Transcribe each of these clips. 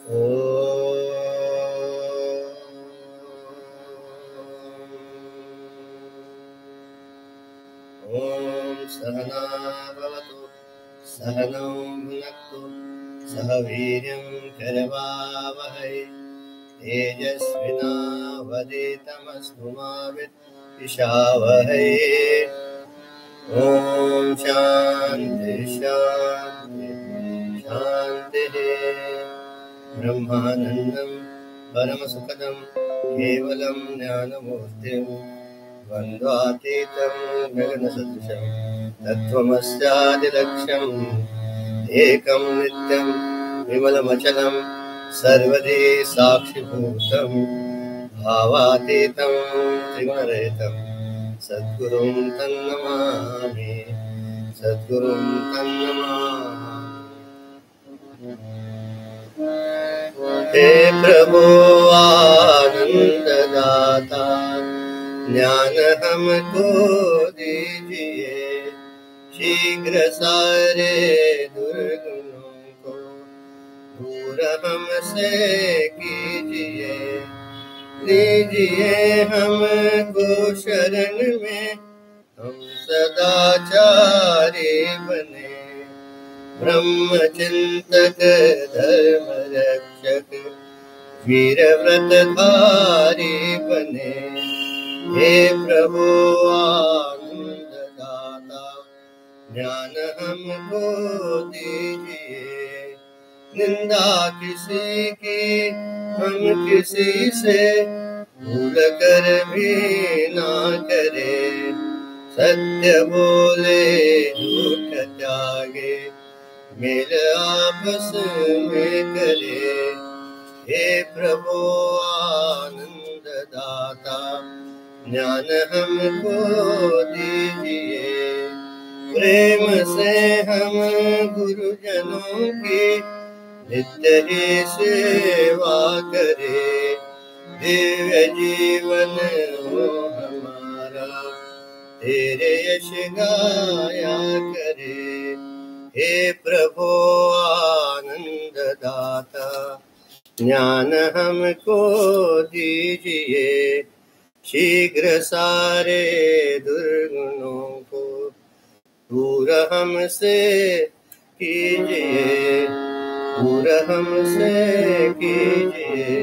ॐ सहना भवतु सहनौ भुनक्तु सह वीर्यं करवावहै तेजस्विनावधीतमस्तु मा विद्विषावहै। ॐ शान्ति शान्ति शान्तिः। ब्रह्मानन्दं परमसुखदं केवलं ज्ञानमूर्तिं द्वन्द्वातीतं गगनसदृशं तत्त्वमस्यादिलक्ष्यम् एकं नित्यं विमलमचलं सर्वदी साक्षिभूतं भावातीतं त्रिगुणरहितं सद्गुरुं तन्नमामि सद्गुरुं तन्नमामि। हे प्रभु आनंददाता ज्ञान हमको दीजिए, शीघ्र सारे दुर्गुणों को दूर हमसे कीजिए। लीजिए हमको शरण में, हम सदाचारी बने, ब्रह्मचिंतक धर्म रक्षक वीर व्रतधारी बने। हे प्रभु आनंददाता ज्ञान हमको दीजिए, निंदा किसी की हम किसी से भूल कर भी ना करे, सत्य बोले झूठ त्यागे मेल आपस में करे। हे प्रभु आनंददाता ज्ञान हमको दीजिए, प्रेम से हम गुरुजनों की नित्य ही सेवा करे, दिव्य जीवन हो हमारा तेरे यश गाया करे। हे प्रभु आनंददाता ज्ञान हमको दीजिए, शीघ्र सारे दुर्गुणों को दूर हमसे कीजिए, दूर हमसे कीजिए।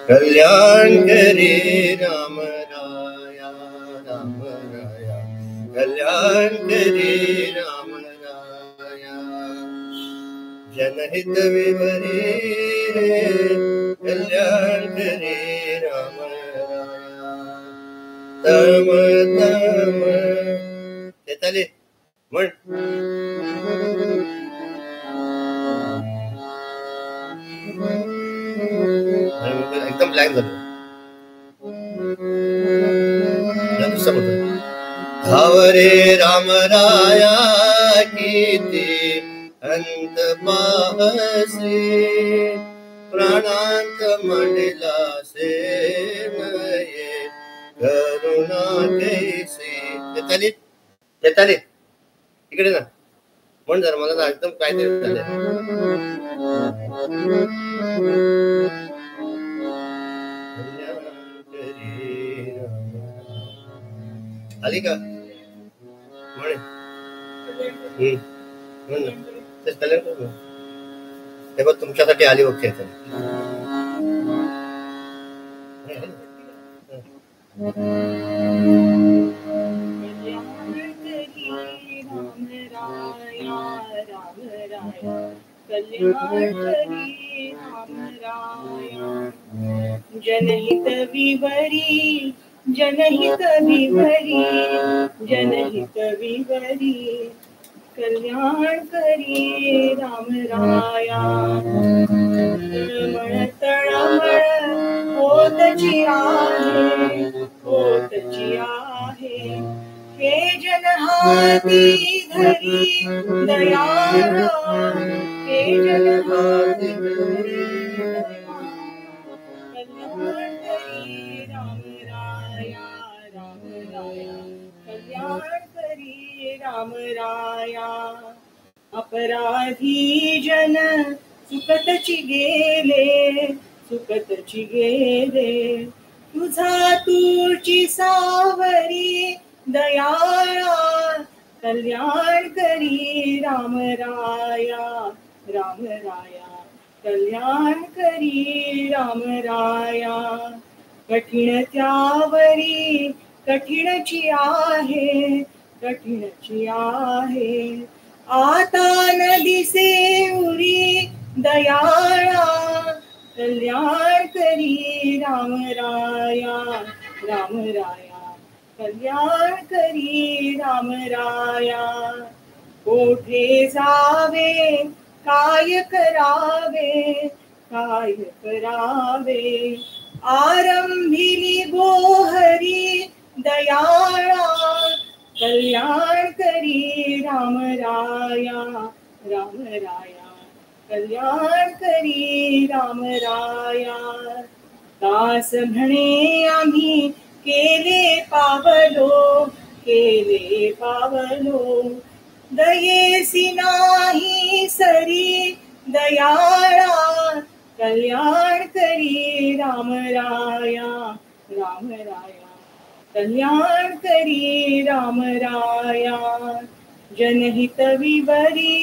कल्याण करे राम राया राम राया, कल्याण करे राम राया, जनहित विवरे कल्याण करे राम राया। तम तम तेताली म्हण एकदम ब्लँक झालं. धावरे राम राया कीती अंत पाहसी, प्राणांत मंडला से नये करुणा कैसी. तेताली तेताली इकडे ना म्हण जरा, मला ना एकदम काहीतरी झालंय. आली का म्हणे तेच कल्याण. हे बघ तुमच्यासाठी आली ओके. जनहित विवरी जनहित विवरी जनहित विवरी, कल्याण करी राम राया. तळमळ तळमळ होतची आहे, होतची आहे, हे जन हाती धरी दयाळा हे जन हात धरी कल्याण करी राम राया राम राया कल्याण करी राम राया अपराधी जन सुकतची गेले तुझा तुझी सावरी दयाळा कल्याण करी राम राया राम राया कल्याण करी राम राया कठीण त्यावरी कठीणची आहे आता न दिसे उरी दयाळा कल्याण करी राम राया राम राया कल्याण करी राम राया कोठे जावे काय करावे आरंभिली गोहरी दयाळा कल्याण करी राम राया राम राया कल्याण करी राम राया दास म्हणे आम्ही केले पावलो दयेसी नाही सरी दयाळा कल्याण करी राम राया राम राया कल्याण करी राम राया जनहित विवरी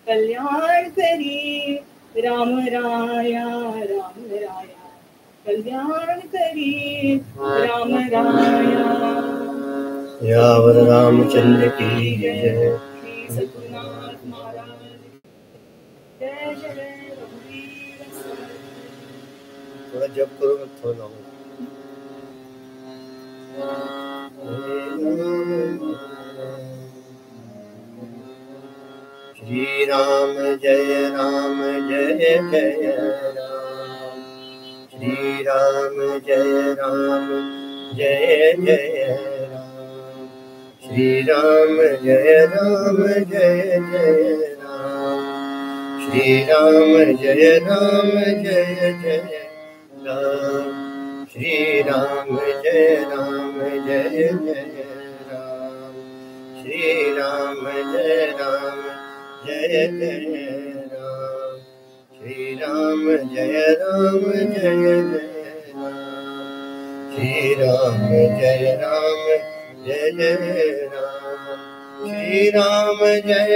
कल्याण करी राम राया राम राया कल्याण करी राम राया यावर रामचंद्र की जय श्री सद्गुरुनाथ महाराज जय जय रघुवीर समर्थ। थोड़ा जप करो मत थोड़ा श्री राम जय जय राम श्री राम जय जय राम श्री राम जय जय राम श्री राम जय जय राम श्री राम जय जय राम श्री राम जय जय राम श्री राम जय जय राम श्री राम जय जय राम श्री राम जय जय राम श्री राम जय जय राम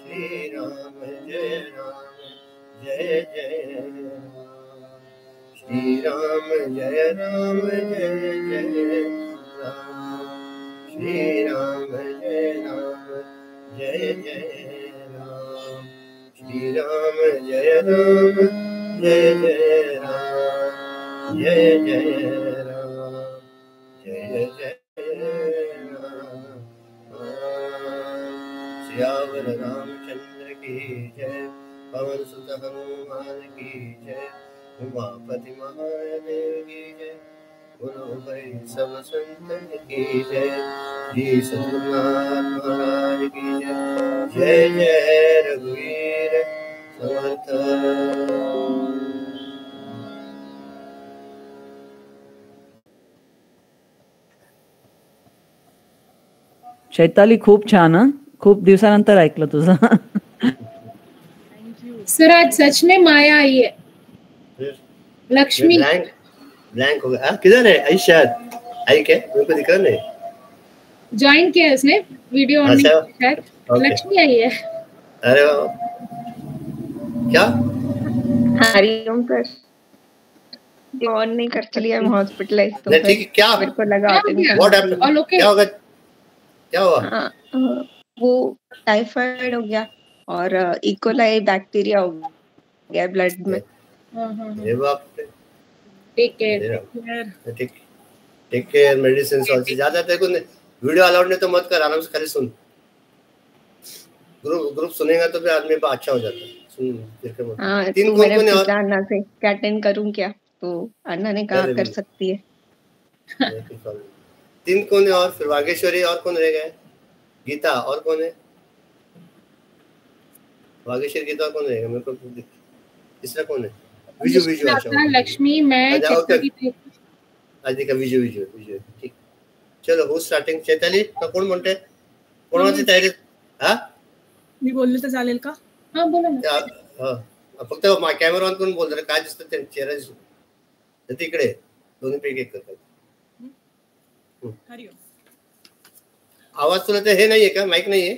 श्री राम जय जय राम श्री राम जय जय राम श्री राम जय जय राम श्री राम जय जय राम श्री राम जय जय राम जय राम जय राम श्यावर रामचंद्र की जय पवन सुत हनुमान की जय उमापति महादेव की जय गुरु भाई सब संतन की जय श्री सद्गुरुनाथ महाराज की जय जय रघुवीर समर्थ। चैताली खूप छान हं? खूप दिवसानंतर ऐकलं तुझं। सर आज सच में माया आई है। लक्ष्मी ब्लैंक हो गया। किधर है आई? शायद आई क्या मेरे को दिखा नहीं। ज्वाइन किया उसने वीडियो ऑन शायद लक्ष्मी आई है। अरे क्या हरिओम सर ऑन नहीं कर चलिए हम हॉस्पिटलाइज तो ठीक है क्या मेरे को लगा व्हाट हैपेंड क्या हुआ वो टाइफाइड हो गया और इकोलाई बैक्टीरिया हो गया ब्लड में। ये बाप take care take care medicine और ज्यादा तेरे को वीडियो अलाउड नहीं तो मत कर आराम से खाली सुन ग्रुप सुनेगा तो फिर आदमी अच्छा हो जाता है। हाँ, तीन तो कौन मैंने कौन है और? पूछा अन्ना से क्या अटेंड करूं क्या, तो अन्ना ने कहा कर सकती है। तीन कौन है और? फिर वागेश्वरी और कौन रह गए? गीता और कौन है? वागेश्वरी गीता और कौन रहेगा? मेरे को तीसरा कौन है? विजू अच्छा लक्ष्मी, मैं अधिका विजू ठीक। चलो हो स्टार्टिंग. चैताली का कोण म्हणते? कोणाची तयारी? हा मी बोलले तर चालेल का? हा बोला ना. फक्त कॅमेरा ऑन करून बोल. जरा काय दिसतं ते चेहरा दिसतो तिकडे. दोन्ही पैकी एक करतात. आवाज तुला ते हे नाहीये का? माइक नाहीये?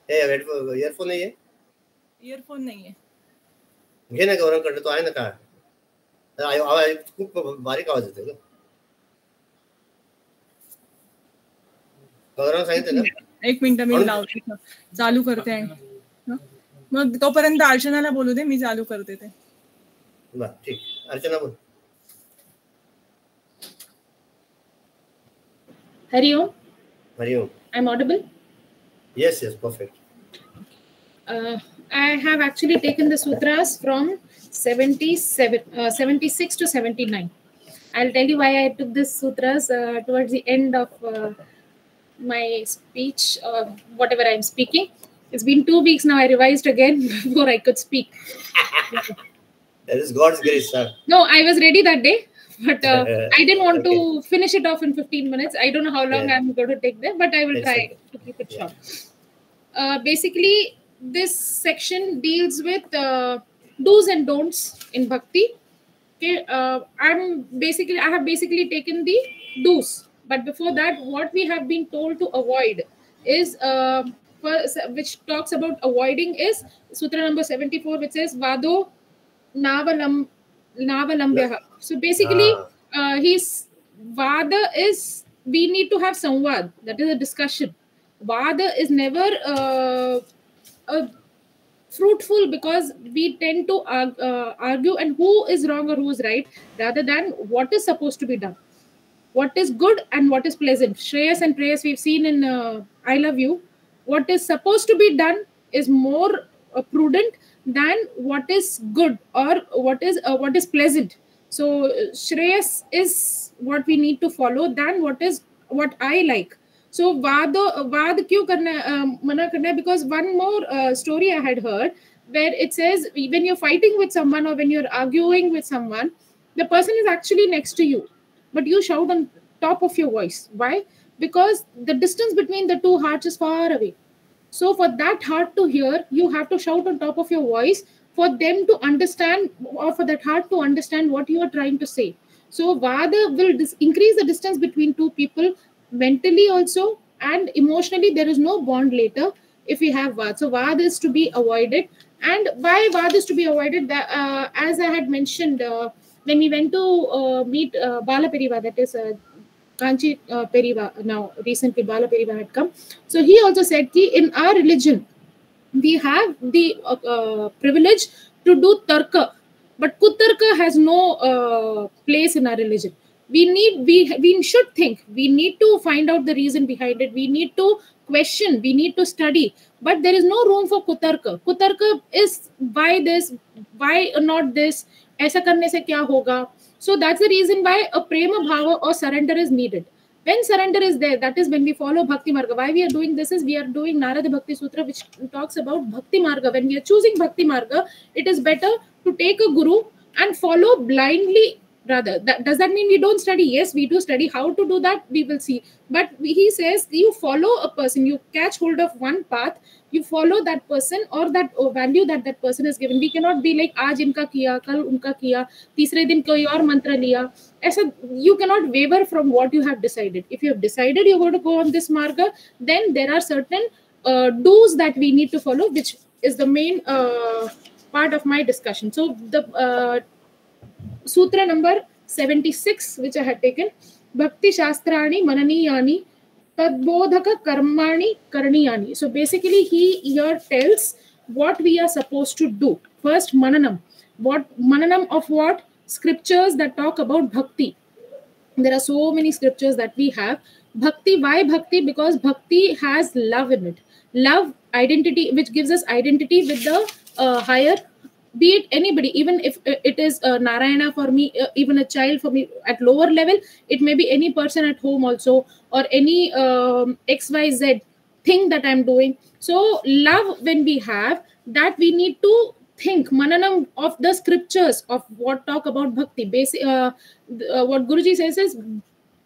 हे इयरफोन नाहीये? इयरफोन नाहीये. घे ना गौरवकडे. तो आहे ना का? आवाज खूप बारीक आवाज येतो का? गौरव सांगितलं ना? एक मिनिट मी लावते, चालू करते आहे. मग तोपर्यंत अर्चनाला बोलू दे, मी चालू करते ते. बरं ठीक. अर्चना बोल. Hariom. Hariom. I'm audible? Yes, perfect. I have actually taken the sutras from 76 to 79. I'll tell you why I took this sutras towards the end of my speech, whatever I'm speaking. It's been 2 weeks now. I revised again before I could speak. That is God's grace, sir. No, I was ready that day. But I didn't want to finish it off in 15 minutes. I don't know how long I'm going to take there, but I will try to keep it short. Basically, this section deals with do's and don'ts in bhakti. Okay, I have basically taken the do's. But before that, what we have been told to avoid is, which talks about avoiding, is Sutra number 74, which says Vado Navalambyaha. So basically, his Vada is, we need to have Samvad, that is a discussion. Vada is never fruitful because we tend to argue and who is wrong or who is right, rather than what is supposed to be done. What is good and what is pleasant. Shreyas and Preyas we've seen in I Love You. What is supposed to be done is more prudent than what is good or what is pleasant. So Shreyas is what we need to follow than what I like. So Vaad kyun mana karna? Because one more story I had heard where it says when you're fighting with someone or when you're arguing with someone, the person is actually next to you, but you shout on top of your voice. Why? Because the distance between the two hearts is far away. So for that heart to hear, you have to shout on top of your voice for them to understand, or for that heart to understand what you are trying to say. So Vada will increase the distance between two people mentally also, and emotionally there is no bond later if we have Vada. So Vada is to be avoided. And why Vada is to be avoided? That, as I had mentioned, when we went to meet Bala Periva, that is Kanchi Periva, now recently Bala Periva had come. So he also said that in our religion, we have the privilege to do tarka, but kutarka has no place in our religion. We should think, we need to find out the reason behind it, we need to question, we need to study, but there is no room for kutarka. Kutarka is why this, why not this, aisa karne se kya hoga. So that's the reason why a prema bhava or surrender is needed. When surrender is there, that is when we follow Bhakti Marga. Why we are doing this is we are doing Narada Bhakti Sutra, which talks about Bhakti Marga. When we are choosing Bhakti Marga, it is better to take a guru and follow blindly. Rather, does that mean we don't study? Yes, we do study. How to do that, we will see. But he says you follow a person, you catch hold of one path, you follow that person or that value that person is given. We cannot be like, aaj inka kiya, kal unka kiya, teesre din koi aur mantra liya. You cannot waver from what you have decided. If you have decided you're going to go on this marga, then there are certain do's that we need to follow, which is the main part of my discussion. So the Sutra number 76, which I had taken, Bhakti Shastrani Mananiyani Tadbodhaka Karmani Karaniyani. So basically, he here tells what we are supposed to do. First, Mananam. Mananam of what? Scriptures that talk about Bhakti. There are so many scriptures that we have. Bhakti, why Bhakti? Because Bhakti has love in it. Love identity, which gives us identity with the higher, be it anybody, even if it is Narayana for me, even a child for me at lower level, it may be any person at home also, or any XYZ thing that I'm doing. So love, when we have that, we need to think mananam of the scriptures of what talk about bhakti. What Guruji says is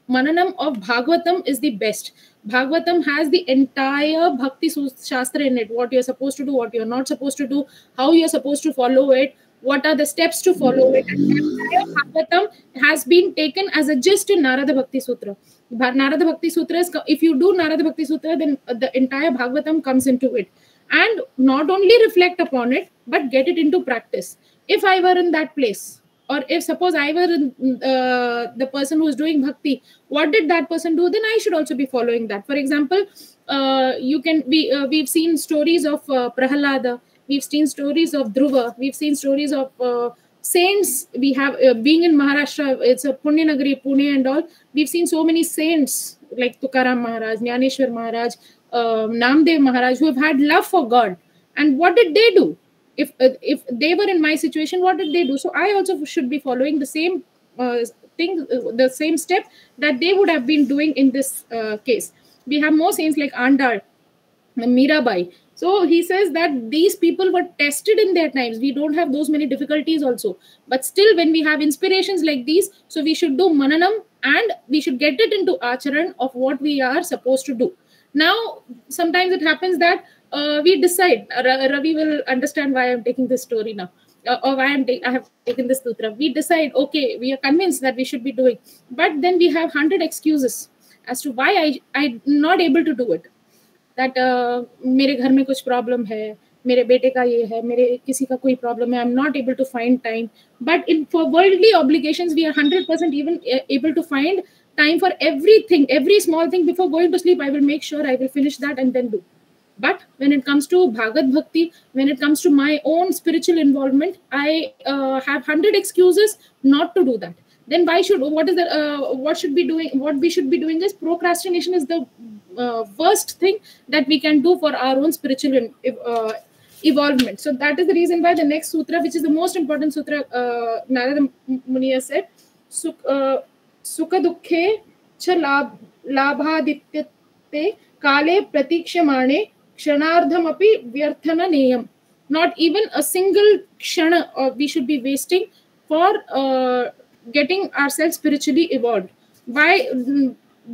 mananam of Bhagavatam is the best. Bhagavatam has the entire Bhakti Shastra in it. What you're supposed to do, what you're not supposed to do, how you're supposed to follow it, what are the steps to follow it. And the entire Bhagavatam has been taken as a gist in Narada Bhakti Sutra. Narada Bhakti Sutra is, if you do Narada Bhakti Sutra, then the entire Bhagavatam comes into it. And not only reflect upon it, but get it into practice. If I were in that place, or if suppose I were the person who is doing bhakti, what did that person do? Then I should also be following that. For example, we've seen stories of Prahalada, we've seen stories of Dhruva, we've seen stories of saints. We have being in Maharashtra, it's a Punya Nagari, Pune and all. We've seen so many saints like Tukaram Maharaj, Jnaneshwar Maharaj, Namdev Maharaj, who have had love for God. And what did they do? If they were in my situation, what did they do? So I also should be following the same thing, the same step that they would have been doing in this case. We have more saints like Andal, Mirabai. So he says that these people were tested in their times. We don't have those many difficulties also. But still, when we have inspirations like these, so we should do mananam and we should get it into acharan of what we are supposed to do. Now, sometimes it happens that we decide, Ravi will understand why I'm taking this story now, or why I have taken this sutra. We decide, okay, we are convinced that we should be doing, but then we have 100 excuses as to why I'm not able to do it. That मेरे घर में कुछ problem है, मेरे बेटे का ये है, मेरे किसी का कोई problem है, I'm not able to find time. But for worldly obligations, we are 100% even able to find time for everything, every small thing. Before going to sleep, I will make sure I will finish that and then do. But when it comes to Bhagavad Bhakti, when it comes to my own spiritual involvement, I have 100 excuses not to do that. Then what should be doing? What we should be doing is procrastination is the worst thing that we can do for our own spiritual evolvement. So that is the reason why the next sutra, which is the most important sutra, Narada Muni has said, Sukha Dukhe Cha Labhadityate Kale Pratikshmane Kshanardhamapi Vyarthana Neyam. Not even a single kshana we should be wasting for getting ourselves spiritually evolved. Why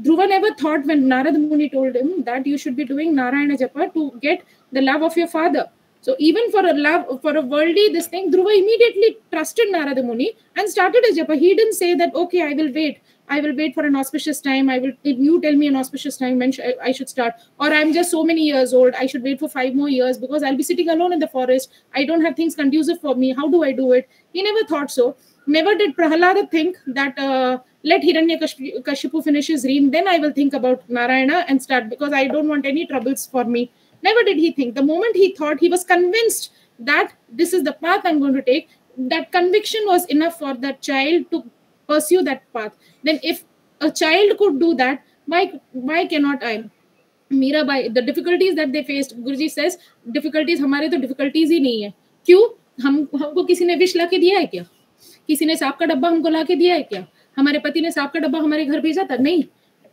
Dhruva never thought, when Narada Muni told him that you should be doing Narayana Japa to get the love of your father. So even for a worldly this thing, Dhruva immediately trusted Narada Muni and started a Japa. He didn't say that, okay, I will wait for an auspicious time. If you tell me an auspicious time when I should start, or I'm just so many years old, I should wait for 5 more years because I'll be sitting alone in the forest. I don't have things conducive for me. How do I do it? He never thought so. Never did Prahalada think that let Hiranyakashipu finish his reign, then I will think about Narayana and start, because I don't want any troubles for me. Never did he think. The moment he thought, he was convinced that this is the path I'm going to take. That conviction was enough for that child to pursue that path. Then if a child could do that, why cannot I? Mirabai, the difficulties that they faced, Guruji says, difficulties, हमारे तो difficulties ही नहीं है. क्यों? हमको किसी ने विष लाके दिया है क्या? किसी ने सांप का डब्बा हमको लाके दिया है क्या? हमारे पति ने सांप का डब्बा हमारे घर भेजा था? नहीं,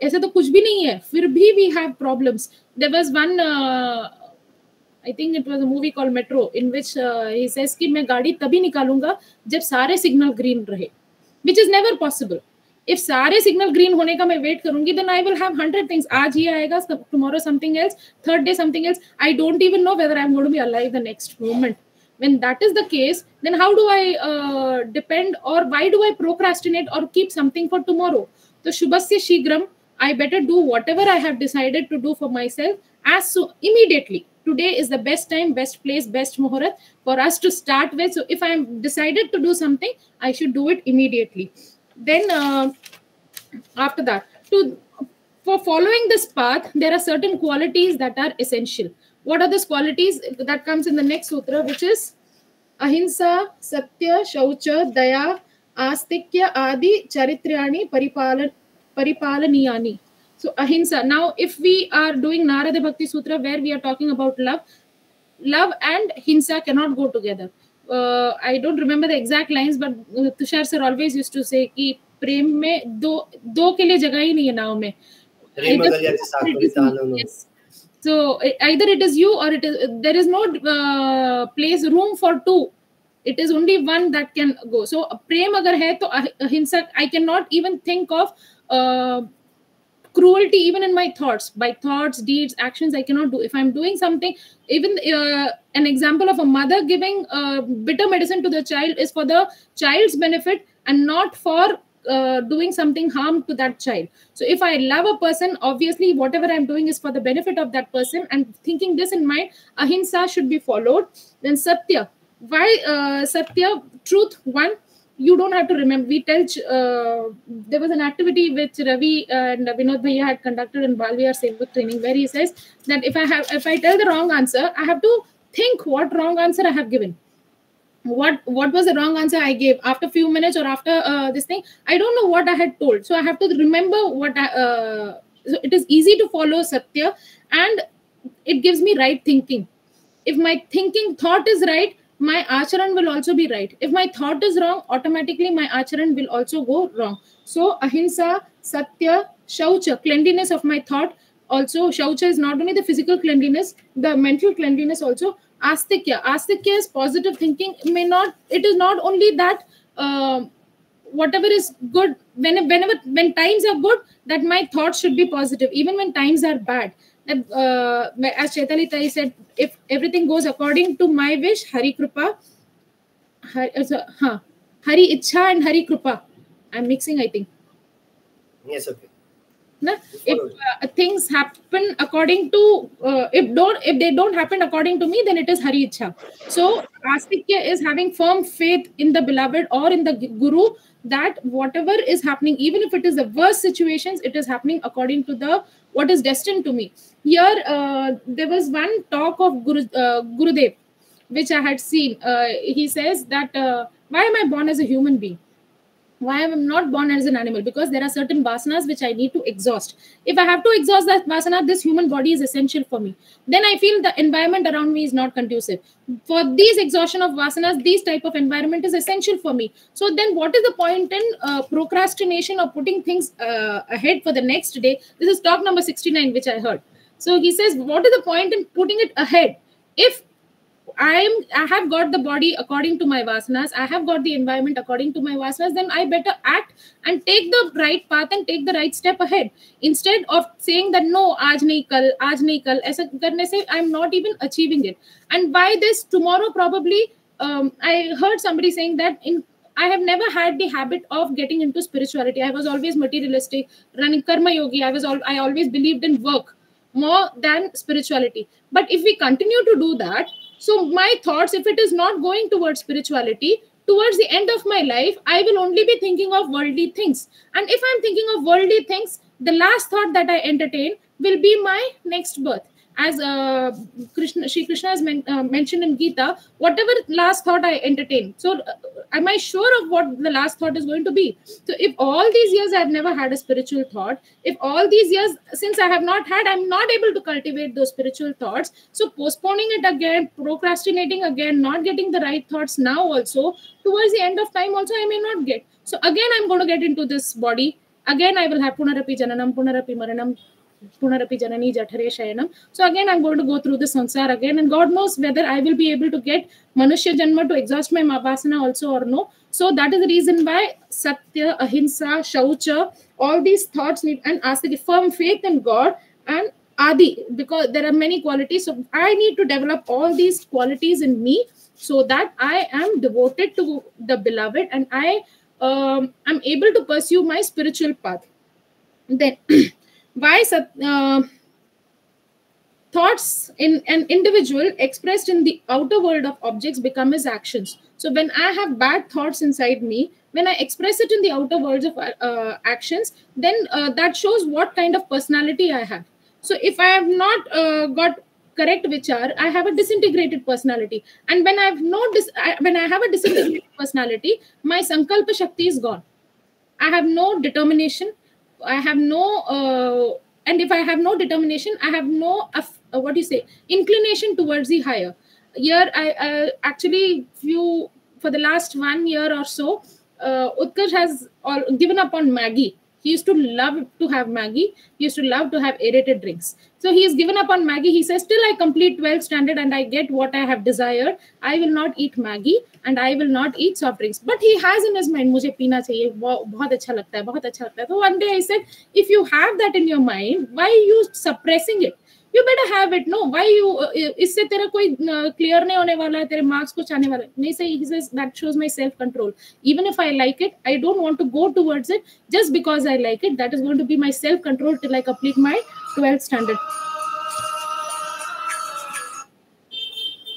ऐसा तो कुछ भी नहीं है. फिर भी we have problems. There was one, I think it was a movie called Metro, in which he says कि मैं गाड़ी तभी निकालूंगा जब सारे सिग्नल ग्रीन रहे, which is never possible. If सारे सिग्नल ग्रीन होने का मैं वेट करूंगी, then I will have 100 things. आज ये आएगा, tomorrow something else, third day something else. I don't even know whether I'm going to be alive the next moment. When that is the case, then how do I depend, or why do I procrastinate or keep something for tomorrow? So Shubhasya Shigram, I better do whatever I have decided to do for myself immediately. Today is the best time, best place, best muhurat for us to start with. So if I am decided to do something, I should do it immediately. Then after that, for following this path, there are certain qualities that are essential. What are those qualities? That comes in the next sutra, which is Ahimsa, Satya, Shaucha, Daya, Astikya, Adi, Charitrani, Paripalaniyani. So ahimsa. Now, if we are doing Narada Bhakti Sutra, where we are talking about love and hinsa cannot go together. I don't remember the exact lines, but Tushar sir always used to say कि प्रेम में दो के लिए जगह ही नहीं है नाव में. Yes. So either it is you or there is no room for two. It is only one that can go. So prem agar hai to ahimsa, I cannot even think of cruelty even in my thoughts. By thoughts, deeds, actions, I cannot do. If I'm doing something, even an example of a mother giving bitter medicine to the child is for the child's benefit and not for doing something harm to that child. So if I love a person, obviously whatever I'm doing is for the benefit of that person, and thinking this in mind, ahimsa should be followed. Then satya. Why satya? Truth. One, you don't have to remember. We tell there was an activity which Ravi and Vinod Bhaiya had conducted in Balviyar Sevak training, where he says that if I tell the wrong answer, I have to think what wrong answer I have given. What was the wrong answer I gave after a few minutes or after this thing? I don't know what I had told, so I have to remember what so it is easy to follow satya, and it gives me right thinking. If my thought is right, my acharan will also be right. If my thought is wrong, automatically my acharan will also go wrong. So ahimsa, satya, shaucha, cleanliness of my thought. Also, shaucha is not only the physical cleanliness, the mental cleanliness also. Astikya is positive thinking. It is not only that whatever is good, when times are good, that my thoughts should be positive, even when times are bad. As Chaitali Tai said, if everything goes according to my wish, Hari Kripa, Hari Ichha and Hari Kripa. I'm mixing, I think. Yes, okay. If things happen according to if they don't happen according to me, then it is Hari Ichha. So Astikya is having firm faith in the beloved or in the Guru, that whatever is happening, even if it is the worst situations, it is happening according to what is destined to me. Here there was one talk of Gurudev which I had seen. He says that why am I born as a human being? Why am I not born as an animal? Because there are certain vasanas which I need to exhaust. If I have to exhaust that vasana, this human body is essential for me. Then I feel the environment around me is not conducive. For these exhaustion of vasanas, these type of environment is essential for me. So then what is the point in procrastination or putting things ahead for the next day? This is talk number 69, which I heard. So he says, what is the point in putting it ahead? If I have got the body according to my vasanas, I have got the environment according to my vasanas, then I better act and take the right path and take the right step ahead. Instead of saying that no, aaj nahi kal, aisa karne se I'm not even achieving it. And by this, tomorrow probably, I heard somebody saying that I have never had the habit of getting into spirituality. I was always materialistic, running karma yogi. I always believed in work more than spirituality. But if we continue to do that, so my thoughts, if it is not going towards spirituality, towards the end of my life, I will only be thinking of worldly things. And if I'm thinking of worldly things, the last thought that I entertain will be my next birth. As Shri Krishna has mentioned in Gita, whatever last thought I entertain. So am I sure of what the last thought is going to be? So if all these years I've never had a spiritual thought, if all these years since I have not had, I'm not able to cultivate those spiritual thoughts. So postponing it again, procrastinating again, not getting the right thoughts now also, towards the end of time also I may not get. So again, I'm going to get into this body. Again, I will have Punarapi Jananam, Punarapi Maranam, Punarapi Janani Jathare Shayanam. So again, I'm going to go through the sansar again, and God knows whether I will be able to get Manushya Janma to exhaust my Vasana also or no. So that is the reason why Satya, Ahimsa, Shaucha, all these thoughts need, and ask the firm faith in God and Adi, because there are many qualities. So I need to develop all these qualities in me so that I am devoted to the beloved and I am able to pursue my spiritual path. Then why thoughts in an individual expressed in the outer world of objects become his actions. So when I have bad thoughts inside me, when I express it in the outer worlds of actions, then that shows what kind of personality I have. So if I have not got correct vichar, I have a disintegrated personality. And when I have a disintegrated personality, my sankalpa shakti is gone. I have no determination. I have no and if I have no determination, I have no what do you say, inclination towards the higher. Here I actually for the last 1 year or so, Utkarsh has given up on Maggie. He used to love to have Maggie. He used to love to have aerated drinks. So he has given up on Maggie. He says, till I complete 12th standard and I get what I have desired, I will not eat Maggie and I will not eat soft drinks. But he has in his mind, मुझे पीना चाहिए, बहुत अच्छा लगता है, बहुत अच्छा लगता है. So one day I said, if you have that in your mind, why are you suppressing it? You better have it. No, why you? इससे तेरा कोई clear नहीं होने वाला है, तेरे marks कुछ आने वाला नहीं. Say he says that shows my self control. Even if I like it, I don't want to go towards it just because I like it. That is going to be my self control till I complete my 12th standard.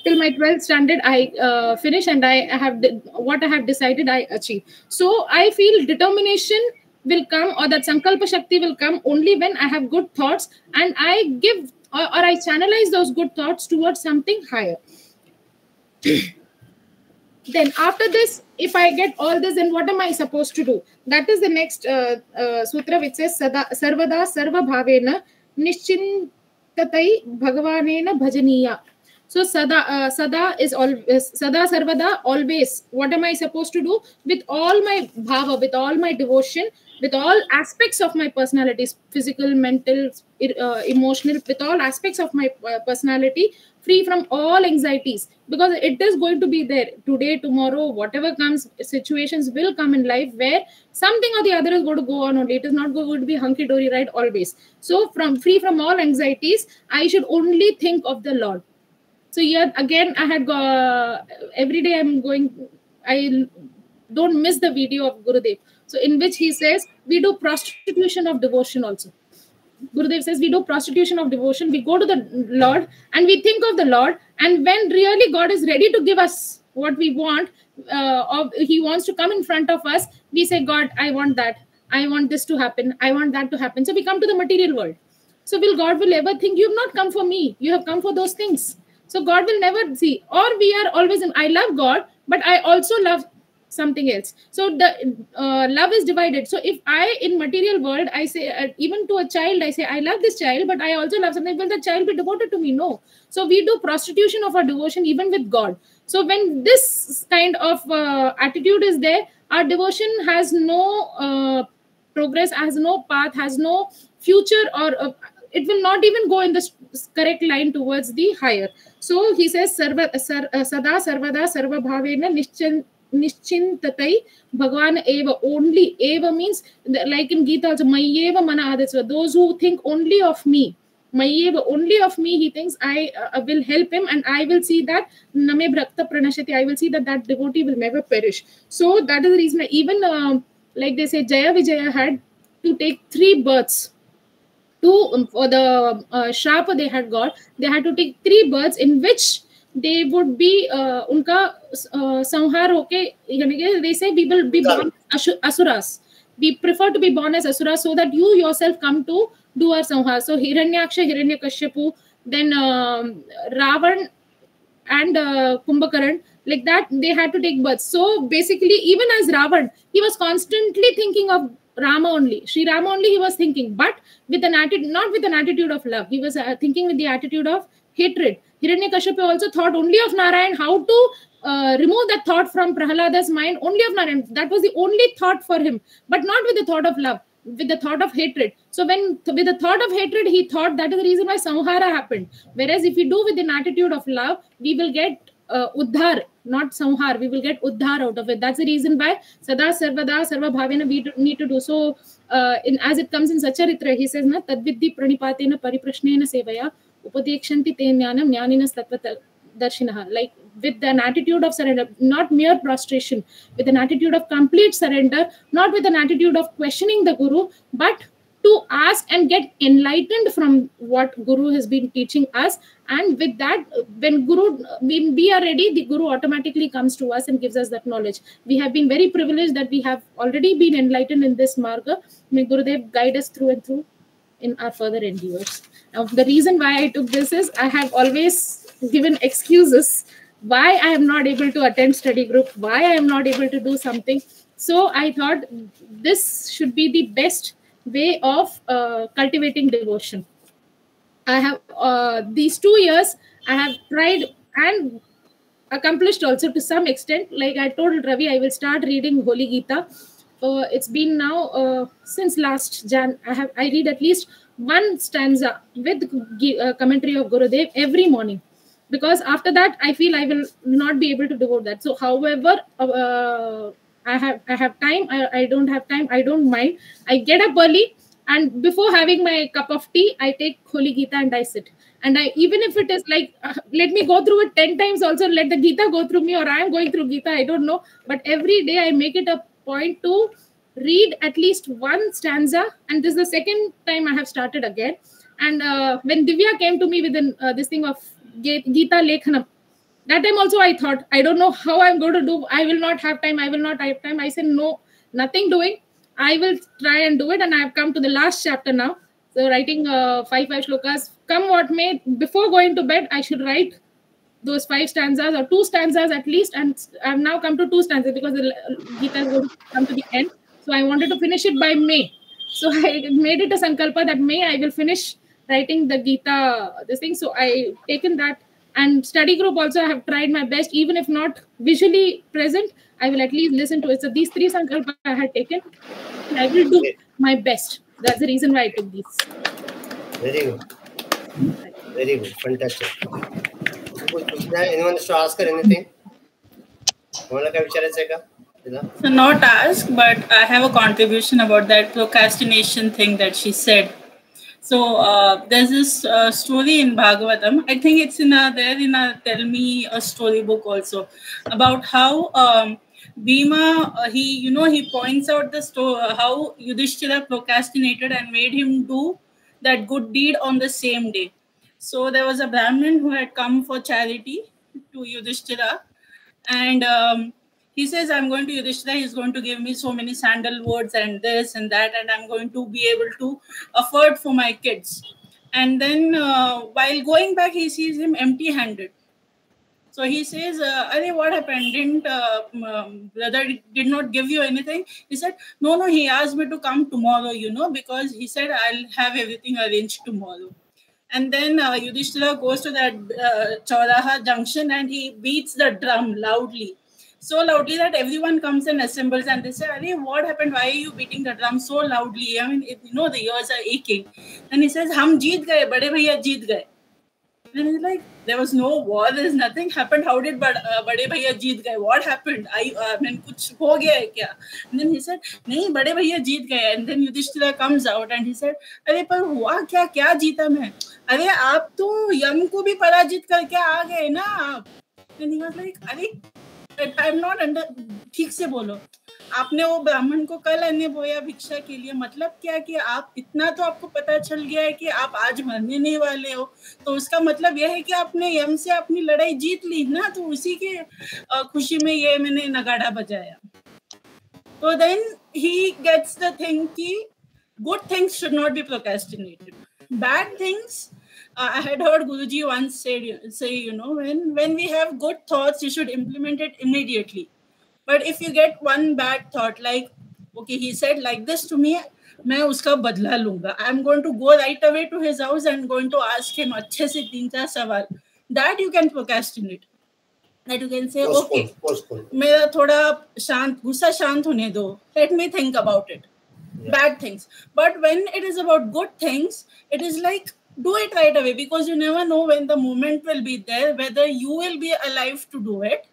Till my 12th standard, I finish and I have what I have decided I achieve. So I feel determination will come, or that sankalpa shakti will come only when I have good thoughts and I give or I channelize those good thoughts towards something higher. Then after this, if I get all this, then what am I supposed to do? That is the next sutra, which says sarvada sarva bhavena nischintatai bhagavanena bhajaniya. So sada is always, sada sarvada, always. What am I supposed to do? With all my bhava, with all my devotion, with all aspects of my personalities, physical, mental, emotional, with all aspects of my personality, free from all anxieties, because it is going to be there today, tomorrow, whatever comes, situations will come in life where something or the other is going to go on only. It is not going to be hunky-dory, right, always. So free from all anxieties, I should only think of the Lord. So here again, I had every day I don't miss the video of Gurudev. So in which he says, we do prostitution of devotion also. Gurudev says, we do prostitution of devotion. We go to the Lord and we think of the Lord. And when really God is ready to give us what we want, or he wants to come in front of us, we say, God, I want that. I want this to happen. I want that to happen. So we come to the material world. So God will ever think, you have not come for me. You have come for those things. So God will never see. Or we are always I love God, but I also love something else. So the love is divided. So if I, in material world, I say, even to a child, I say, I love this child, but I also love something. Will the child be devoted to me? No. So we do prostitution of our devotion even with God. So when this kind of attitude is there, our devotion has no progress, has no path, has no future, or it will not even go in the correct line towards the higher. So he says, sada sarvada sarva bhavena nischintatai bhagwan eva. Only eva means, like in Gita also, mayeva mana aditsva. Those who think only of me, mayeva, only of me, he thinks I will help him, and I will see that name bhakta pranashati. I will see that devotee will never perish. So that is the reason. Even like they say, Jaya Vijaya had to take 3 births. For the shrapa they had got, they had to take 3 births in which they would be unka samhar hoke. They say we will be born asuras. We prefer to be born as asuras so that you yourself come to do our samhar. So Hiranyaksha, Hiranyakashipu, then Ravan and Kumbhakaran, like that they had to take births. So basically, even as Ravan, he was constantly thinking of Rama only, Sri Rama only he was thinking, but with an attitude, not with an attitude of love. He was thinking with the attitude of hatred. Hiranyakashipu also thought only of Narayan, how to remove that thought from Prahlada's mind, only of Narayan. That was the only thought for him, but not with the thought of love, with the thought of hatred. So when with the thought of hatred, he thought that is the reason why Samhara happened. Whereas if we do with an attitude of love, we will get Uddhar, not Samhar. We will get Uddhar out of it. That's the reason why Sada Sarvada Sarva Bhavena we need to do. So as it comes in Sacharitra, he says, na tadvidhi pranipatena pariprashnena sevaya upadekshanti te jnanam jnaninas tattva darshinaha. Like with an attitude of surrender, not mere prostration, with an attitude of complete surrender, not with an attitude of questioning the Guru, but to ask and get enlightened from what Guru has been teaching us. And with that, when we are ready, the Guru automatically comes to us and gives us that knowledge. We have been very privileged that we have already been enlightened in this marga. May Gurudev guide us through and through in our further endeavors. Now, the reason why I took this is I have always given excuses why I am not able to attend study group, why I am not able to do something. So I thought this should be the best way of cultivating devotion. I have these 2 years I have tried and accomplished also to some extent. Like I told Ravi, I will start reading Holy Gita. It's been now since last Jan. I read at least one stanza with commentary of Gurudev every morning, because after that I feel I will not be able to devote that. So, however, I have time. I don't have time. I don't mind. I get up early, and before having my cup of tea, I take Holy Gita and I sit. And I, even if it is like, let me go through it 10 times also, let the Gita go through me, or I am going through Gita, I don't know. But every day I make it a point to read at least one stanza. And this is the second time I have started again. And when Divya came to me with this thing of Gita Lekhanam, that time also I thought, I don't know how I'm going to do. I will not have time. I said, no, nothing doing. I will try and do it. And I have come to the last chapter now. So writing 5 shlokas, come what may, before going to bed, I should write those 5 stanzas or 2 stanzas at least. And I've now come to 2 stanzas because the Gita is going to come to the end. So I wanted to finish it by May. So I made it a sankalpa that May I will finish writing the Gita, this thing. So I taken that. And study group also I have tried my best, even if not visually present, I will at least listen to it. So these 3 sankalpa I had taken, and I will do my best. That's the reason why I took these. Very good. Very good. Fantastic. Anyone wants to ask her anything? So not ask, but I have a contribution about that procrastination thing that she said. So there's this story in Bhagavatam. I think it's there in a Tell Me a Story book also, about how Bhima, he points out the story, how Yudhishthira procrastinated and made him do that good deed on the same day. So there was a Brahmin who had come for charity to Yudhishthira, and he says, I'm going to Yudhishthira, he's going to give me so many sandalwoods and this and that, and I'm going to be able to afford for my kids. And then while going back, he sees him empty-handed. So he says, what happened? Didn't brother did not give you anything? He said, no, he asked me to come tomorrow, because he said, I'll have everything arranged tomorrow. And then Yudhishthira goes to that Chauraha junction and he beats the drum loudly. So loudly that everyone comes and assembles and they say, what happened? Why are you beating the drum so loudly? I mean, the ears are aching. And he says, Hum jeet gaye, bade bhaiya jeet gaye. And he's like, there was no war, there's nothing happened. How did bade bhaiya jeet gaye? What happened? Kuch ho gaya hai kya? And then he said, nahi, bade bhaiya jeet gaye. And then Yudhishthira comes out and he said, par hua kya jeeta main? Aap to Yam ko bhi parajit karke aa gaye na aap. And he was like, I'm not under, ठीक से बोलो, आपने वो ब्राह्मण को कल अन्य बोया भिक्षा के लिए, मतलब क्या कि आप इतना तो आपको पता चल गया है कि आप आज मरने नहीं वाले हो, तो उसका मतलब यह है कि आपने यम से अपनी लड़ाई जीत ली ना, तो उसी के खुशी में ये मैंने नगाड़ा बजाया. So then he gets the thing कि good things should not be procrastinated. Bad things, I had heard Guruji once say, when we have good thoughts, you should implement it immediately. But if you get one bad thought, like, okay, he said like this to me, मैं उसका बदला लूंगा. I'm going to go right away to his house and going to ask him अच्छे से 3-4 सवाल. That you can procrastinate. That you can say, okay, मेरा थोड़ा गुस्सा शांत होने दो. Let me think about it. Yeah. Bad things. But when it is about good things, it is like, do it right away, because you never know when the moment will be there, whether you will be alive to do it.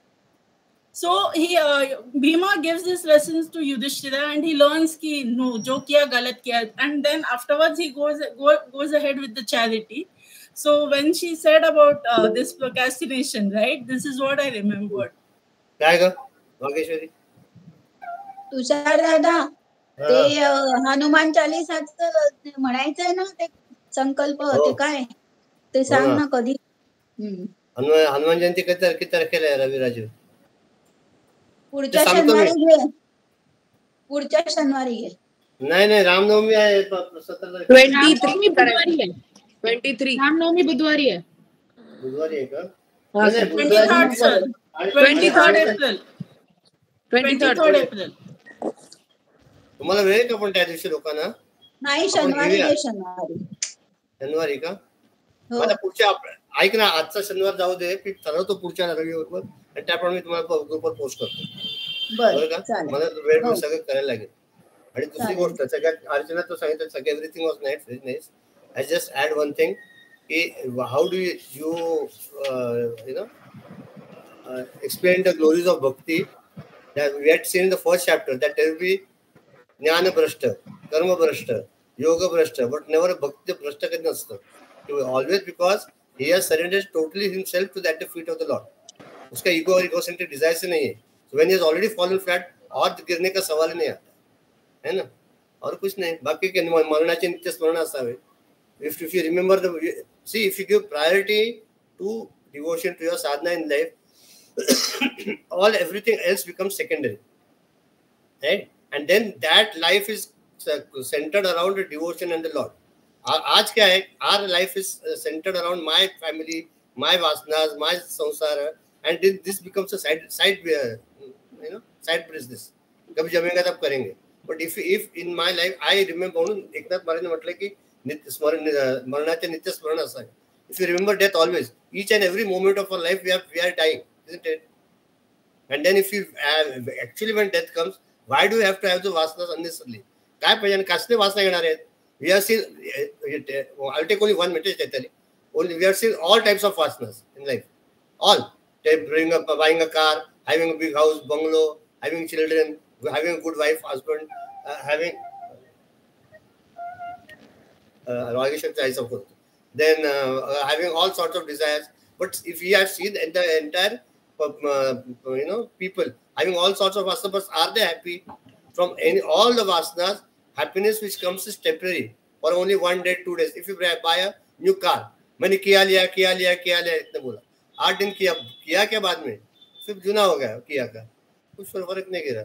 So Bhima gives these lessons to Yudhishthira and he learns ki no, jo kiya galat kiya, and then afterwards he goes ahead with the charity. So when she said about this procrastination, right, this is what I remembered. Tushar दादा, ते हनुमान चालीसाचं म्हणायचंय ना, ते संकल्प होते काय ते सांग ना कधी. हनुमान जयंती किती तारखेला आहे रविराजू? पुढच्या शनिवारी घे. पुढच्या शनिवारी घे. नाही रामनवमी आहे 17 तारीख. 23 रामनवमी बुधवारी आहे. बुधवारी आहे का? 23rd April. तुम्हाला वेळ का पण त्या दिवशी लोकांना? नाही, आपण शनिवारी घेऊया. नाही, शनिवारी. शनिवारी का? हो. मला पुढच्या ऐक ना, आजचा शनिवार जाऊ दे, मी ठरवतो पुढच्या रविवारवर आणि त्याप्रमाणे मी तुम्हाला ग्रुपवर पोस्ट करतो. बरं, बरं का? चालेल. मला वेळ हो. सगळं करायला लागेल. आणि दुसरी चालेल. गोष्ट, सगळ्यात अर्चना तो सांगितलं, सगळं everything was night very nice. I just add one thing की how do you you know explain the glories of bhakti that we had seen in the first chapter, that there will be jnana brashta, karma brashta, yoga brashta, but never bhakti brashta कधी नसतं. Always, because he has surrendered totally himself to at the feet of the Lord. उसका ego और egocentric desire से नहीं है. So when he has already fallen flat, और गिरने का सवाल ही नहीं आता, है ना? और कुछ नहीं. बाकी के मरणाचे नित्य स्मरण असावे. If you remember if you give priority to devotion to your sadhana in life, everything else becomes secondary, right? And then that life is centered around the devotion and the Lord. आज क्या है? Our life is centered around my family, my vasanas, my samsara, and this becomes a side side business. कभी जमेगा तब करेंगे. But if in my life I remember, Eknath Maharaj ने म्हटलं की नित्य स्मरण, मरणाचे नित्य स्मरण असावे. If you remember death always, each and every moment of our life we are dying, isn't it? And then if you actually when death comes, why do you have to have the vasanas unnecessarily? काय पाहिजे? कसले वासना येणार आहेत? We have seen, I'll take only one minute, Chaitanya. Only we have seen all types of vasanas in life. All. Buying a car, having a big house, bungalow, having children, having a good wife, husband, having then having all sorts of desires. But if we have seen the entire people having all sorts of vasanas, are they happy? From all the vasanas, happiness which comes is temporary for only 1 day, 2 days. If you buy a new car, मैंने किया लिया इतना बोला, 8 दिन किया क्या बाद में सिर्फ जुना हो गया किया का, कुछ फर्क नहीं गिरा.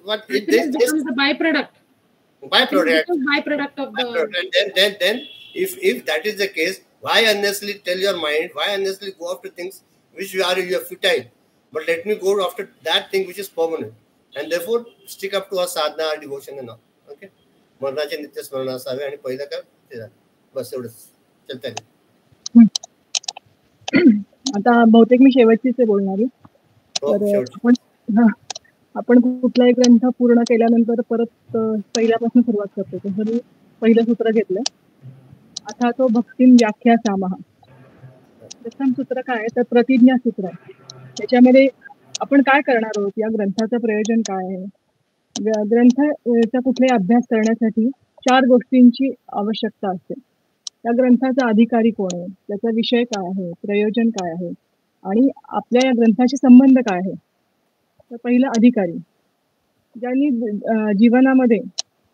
What it becomes the byproduct of the. Then if that is the case, why unnecessarily tell your mind, why unnecessarily go after things which you are futile? But let me go after that thing which is permanent, and therefore stick up to our sadhana, our devotion and all. Okay, मरणाचे नित्य स्मरण असावे आणि पहिलं काय ते झालं. बस एवढंच. चलता आता बहुतेक मी शेवटचीच बोलणारी. तर आपण कुठलाही ग्रंथ पूर्ण केल्यानंतर परत पहिल्यापासून सुरुवात करतो. तसं मी पहिलं सूत्र घेतलं, आता तो भक्तिं व्याख्या सामः. प्रथम सूत्र काय आहे तर प्रतिज्ञा सूत्र आहे. त्याच्यामध्ये आपण काय करणार आहोत, या ग्रंथाचं प्रयोजन काय आहे. ग्रंथाचा कुठलाही अभ्यास करण्यासाठी 4 गोष्टींची आवश्यकता असते. त्या ग्रंथाचा अधिकारी कोण आहे, त्याचा विषय काय आहे, प्रयोजन काय आहे आणि आपल्या या ग्रंथाशी संबंध काय आहे. तर पहिलं अधिकारी, ज्यांनी जीवनामध्ये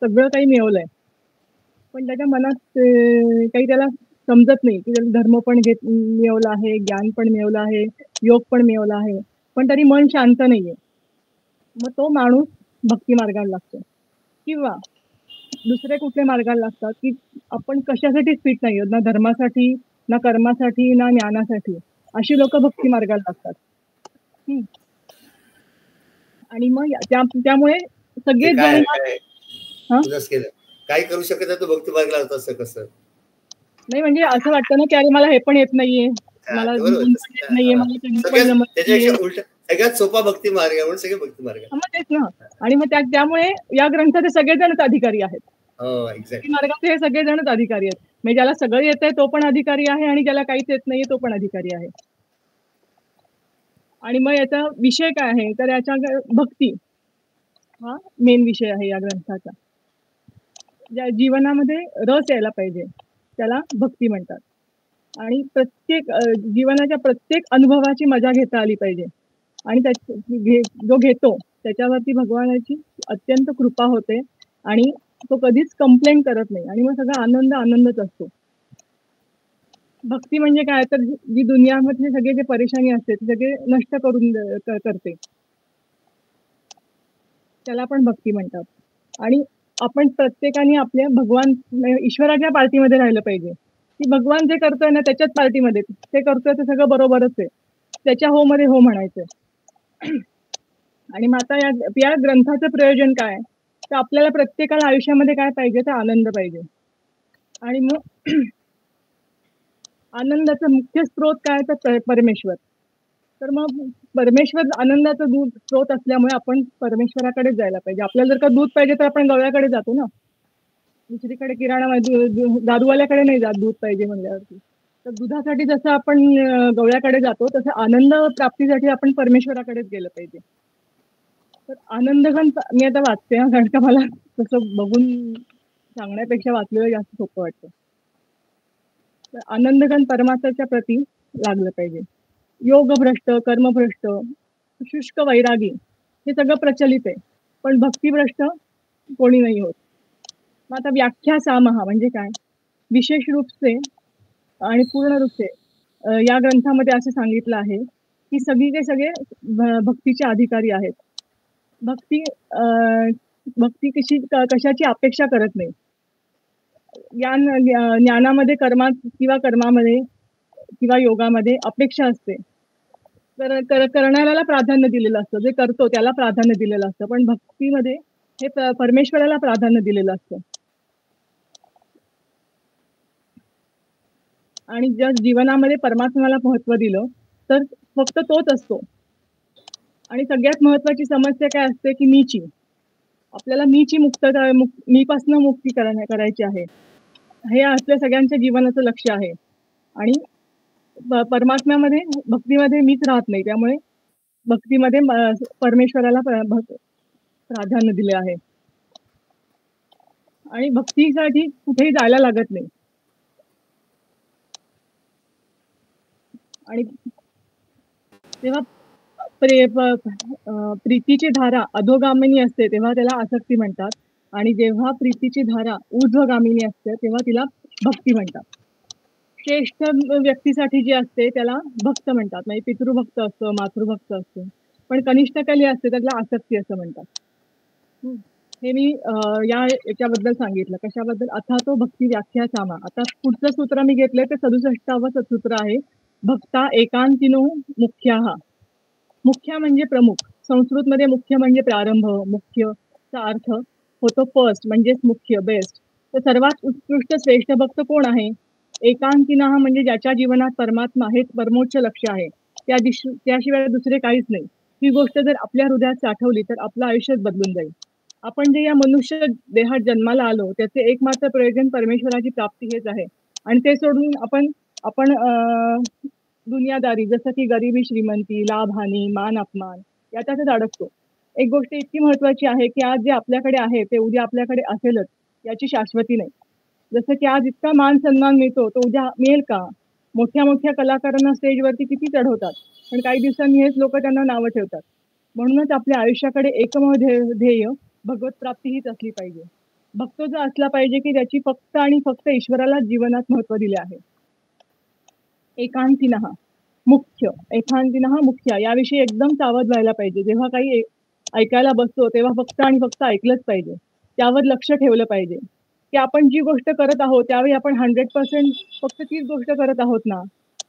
सगळं काही मिळवलंय पण त्याच्या मनात काही त्याला समजत नाही की त्याला धर्म पण मिळवला आहे, ज्ञान पण मिळवलं आहे, योग पण मिळवला आहे, पण तरी मन शांत नाहीये. मग तो माणूस भक्ती मार्गाला लागतो. किंवा दुसरे कुठले मार्गाला लागतात की आपण कशासाठी फिट नाही आहोत, ना धर्मासाठी, ना कर्मासाठी, ना ज्ञानासाठी. अशी लोक भक्ती मार्गाला लागतात. आणि मग त्यामुळे सगळेच जण काय करू शकत नाही, तो भक्ती मार्गाला लागतो. असं कसं नाही, म्हणजे असं वाटतं ना की अरे मला हे पण येत नाहीये, मला नाहीये, मला सगळ्यात सोपा भक्ती मार्ग आहे म्हणून सगळे भक्ती मार्ग. मग तेच ना. आणि मग त्यामुळे या ग्रंथाचे सगळेजणच अधिकारी आहेत. मार्गाचे हे सगळेजणच अधिकारी आहेत. म्हणजे ज्याला सगळं येत आहे तो पण अधिकारी आहे आणि ज्याला काहीच येत नाहीये तो पण अधिकारी आहे. आणि मग याचा विषय काय आहे तर याच्या भक्ती हा मेन विषय आहे या ग्रंथाचा. ज्या जीवनामध्ये रस यायला पाहिजे त्याला भक्ती म्हणतात. आणि प्रत्येक जीवनाच्या प्रत्येक अनुभवाची मजा घेता आली पाहिजे आणि जो घेतो त्याच्यावरती भगवानाची अत्यंत कृपा होते आणि तो कधीच कंप्लेन करत नाही आणि मग सगळा आनंदच असतो. भक्ती म्हणजे काय तर जी दुनियामधले सगळे जे परेशानी असते ते सगळे नष्ट करून करते, त्याला पण भक्ती म्हणतात. आणि आपण प्रत्येकाने आपल्या भगवान ईश्वराच्या पार्टीमध्ये राहिलं पाहिजे की भगवान जे करतोय ना त्याच्याच पार्टीमध्ये ते करतोय ते सगळं बरोबरच आहे, त्याच्या हो मध्ये हो म्हणायचं. आणि मग आता या ग्रंथाचं प्रयोजन काय तर आपल्याला प्रत्येकाला आयुष्यामध्ये काय पाहिजे, तर आनंद पाहिजे. आणि मग आनंदाचा मुख्य स्रोत काय, तर परमेश्वर. तर मग परमेश्वर आनंदाचा स्रोत असल्यामुळे आपण परमेश्वराकडे जायला पाहिजे. आपल्याला जर का दूध पाहिजे तर आपण गव्याकडे जातो ना, दुसरीकडे किराणा दारूवाल्याकडे नाही जात दूध पाहिजे म्हणल्यावरती. तर दुधासाठी जसं आपण गव्याकडे जातो, तसं आनंद प्राप्तीसाठी आपण परमेश्वराकडेच गेलं पाहिजे. तर आनंदघन मी आता वाचते कारण का मला तसं बघून सांगण्यापेक्षा वाचलेलं जास्त सोपं वाटतं. तर आनंदघन परमात्म्याच्या प्रती लागलं पाहिजे. योगभ्रष्ट, कर्मभ्रष्ट, शुष्क वैरागी हे सगळं प्रचलित आहे, पण भक्तिभ्रष्ट कोणी नाही होत. मग आता व्याख्या सामहा म्हणजे काय, विशेष रूप से आणि पूर्ण रूप से या ग्रंथामध्ये असं सांगितलं आहे की सगळीचे सगळे भक्तीचे अधिकारी आहेत. भक्ती कशाची अपेक्षा करत नाही. ज्ञानामध्ये कर्मामध्ये किंवा योगामध्ये अपेक्षा असते, तर करणाऱ्याला प्राधान्य दिलेलं असतं, जे करतो त्याला प्राधान्य दिलेलं असतं. पण भक्तीमध्ये हे परमेश्वराला प्राधान्य दिलेलं असतं. आणि ज्या जीवनामध्ये परमात्म्याला महत्व दिलं तर फक्त तोच असतो. आणि सगळ्यात महत्वाची समस्या काय असते की मीची. आपल्याला मीची मीपासून मुक्ती करायची आहे. हे आपल्या सगळ्यांच्या जीवनाचं लक्ष आहे. आणि परमात्म्यामध्ये भक्तीमध्ये मीच राहत नाही, त्यामुळे भक्तीमध्ये परमेश्वराला प्राधान्य दिले आहे. आणि भक्तीसाठी कुठेही जायला लागत नाही. आणि तेव्हा प्रीतीची धारा अधोगामिनी असते तेव्हा त्याला आसक्ती म्हणतात, आणि जेव्हा प्रीतीची धारा ऊर्ध्वगामिनी असते तेव्हा तिला भक्ती म्हणतात. श्रेष्ठ व्यक्तीसाठी जी असते त्याला भक्त म्हणतात, म्हणजे पितृभक्त असतं, मातृभक्त असतं. पण कनिष्ठ कली असते त्याला आसक्ती असं म्हणतात. हे मी याच्याबद्दल सांगितलं. कशाबद्दल, अथा तो भक्ती व्याख्या सामा. आता पुढचं सूत्र मी घेतलंय ते 67वं सूत्र आहे. भक्ता एकांतिनो मुख्याहा. मुख्य म्हणजे प्रमुख. संस्कृतमध्ये मुख्य म्हणजे प्रारंभ, मुख्यचा अर्थ होतो फर्स्ट, म्हणजेच मुख्य, बेस्ट. तर सर्वात उत्कृष्ट श्रेष्ठ भक्त कोण आहे? एकांतिनः म्हणजे ज्याच्या जीवनात परमात्मा हेच परमोच्च लक्ष आहे, त्याशिवाय दुसरे काहीच नाही. ही गोष्ट जर आपल्या हृदयात साठवली तर आपलं आयुष्यच बदलून जाईल. आपण जे या मनुष्य देहात जन्माला आलो त्याचे एकमात्र प्रयोजन परमेश्वराची प्राप्ती हेच आहे. आणि ते सोडून आपण दुनियादारी, जसं की गरिबी श्रीमंती, लाभ हानी, मान अपमान याच्यातच अडकतो. एक गोष्ट इतकी महत्वाची आहे की आज जे आपल्याकडे आहे ते उद्या आपल्याकडे असेलच, याची शाश्वती नाही. जसं की आज इतका मान सन्मान मिळतो तो उद्या मिळेल का? मोठ्या मोठ्या कलाकारांना स्टेजवरती किती चढवतात, पण काही दिवसांनी हेच लोक त्यांना नावं ठेवतात. म्हणूनच आपल्या आयुष्याकडे एकमेव ध्येय भगवत प्राप्ती हीच असली पाहिजे. भक्त जो असला पाहिजे की ज्याची फक्त आणि फक्त ईश्वराला जीवनात महत्व दिले आहे. एकांतिनः मुख्य, एकांतिनः मुख्य याविषयी एकदम सावध व्हायला पाहिजे. जेव्हा काही ऐकायला बसतो तेव्हा फक्त आणि फक्त ऐकलंच पाहिजे, त्यावर लक्ष ठेवलं पाहिजे की आपण जी गोष्ट करत आहोत त्यावेळी आपण 100% फक्त तीच गोष्ट करत आहोत ना.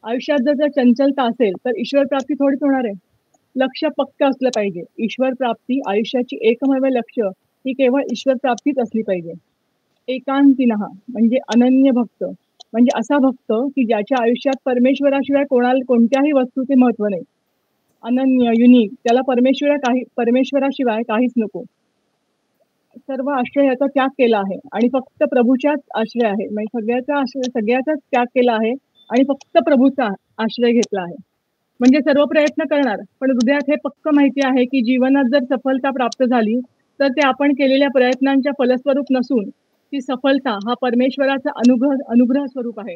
आयुष्यात जर चंचलता असेल तर ईश्वर प्राप्ती थोडीच होणार आहे. लक्ष पक्क असलं पाहिजे. ईश्वर प्राप्ती आयुष्याची एकमेव लक्ष ही केवळ ईश्वर प्राप्तीच असली पाहिजे. एकांतिनः म्हणजे अनन्य भक्त, म्हणजे असा भक्त की ज्याच्या आयुष्यात परमेश्वराशिवाय कोणत्याही वस्तूचे महत्व नाही. अनन्य, युनिक, त्याला परमेश्वराशिवाय काहीच नको. सर्व आश्रयाचा त्याग केला आहे आणि फक्त प्रभूचाच आश्रय आहे. म्हणजे सगळ्याचाच त्याग केला आहे आणि फक्त प्रभूचा आश्रय घेतला आहे. म्हणजे सर्व प्रयत्न करणार, पण हृदयात हे पक्क माहिती आहे की जीवनात जर सफलता प्राप्त झाली तर ते आपण केलेल्या प्रयत्नांच्या फलस्वरूप नसून ती सफलता हा परमेश्वराचा अनुग्रह स्वरूप आहे.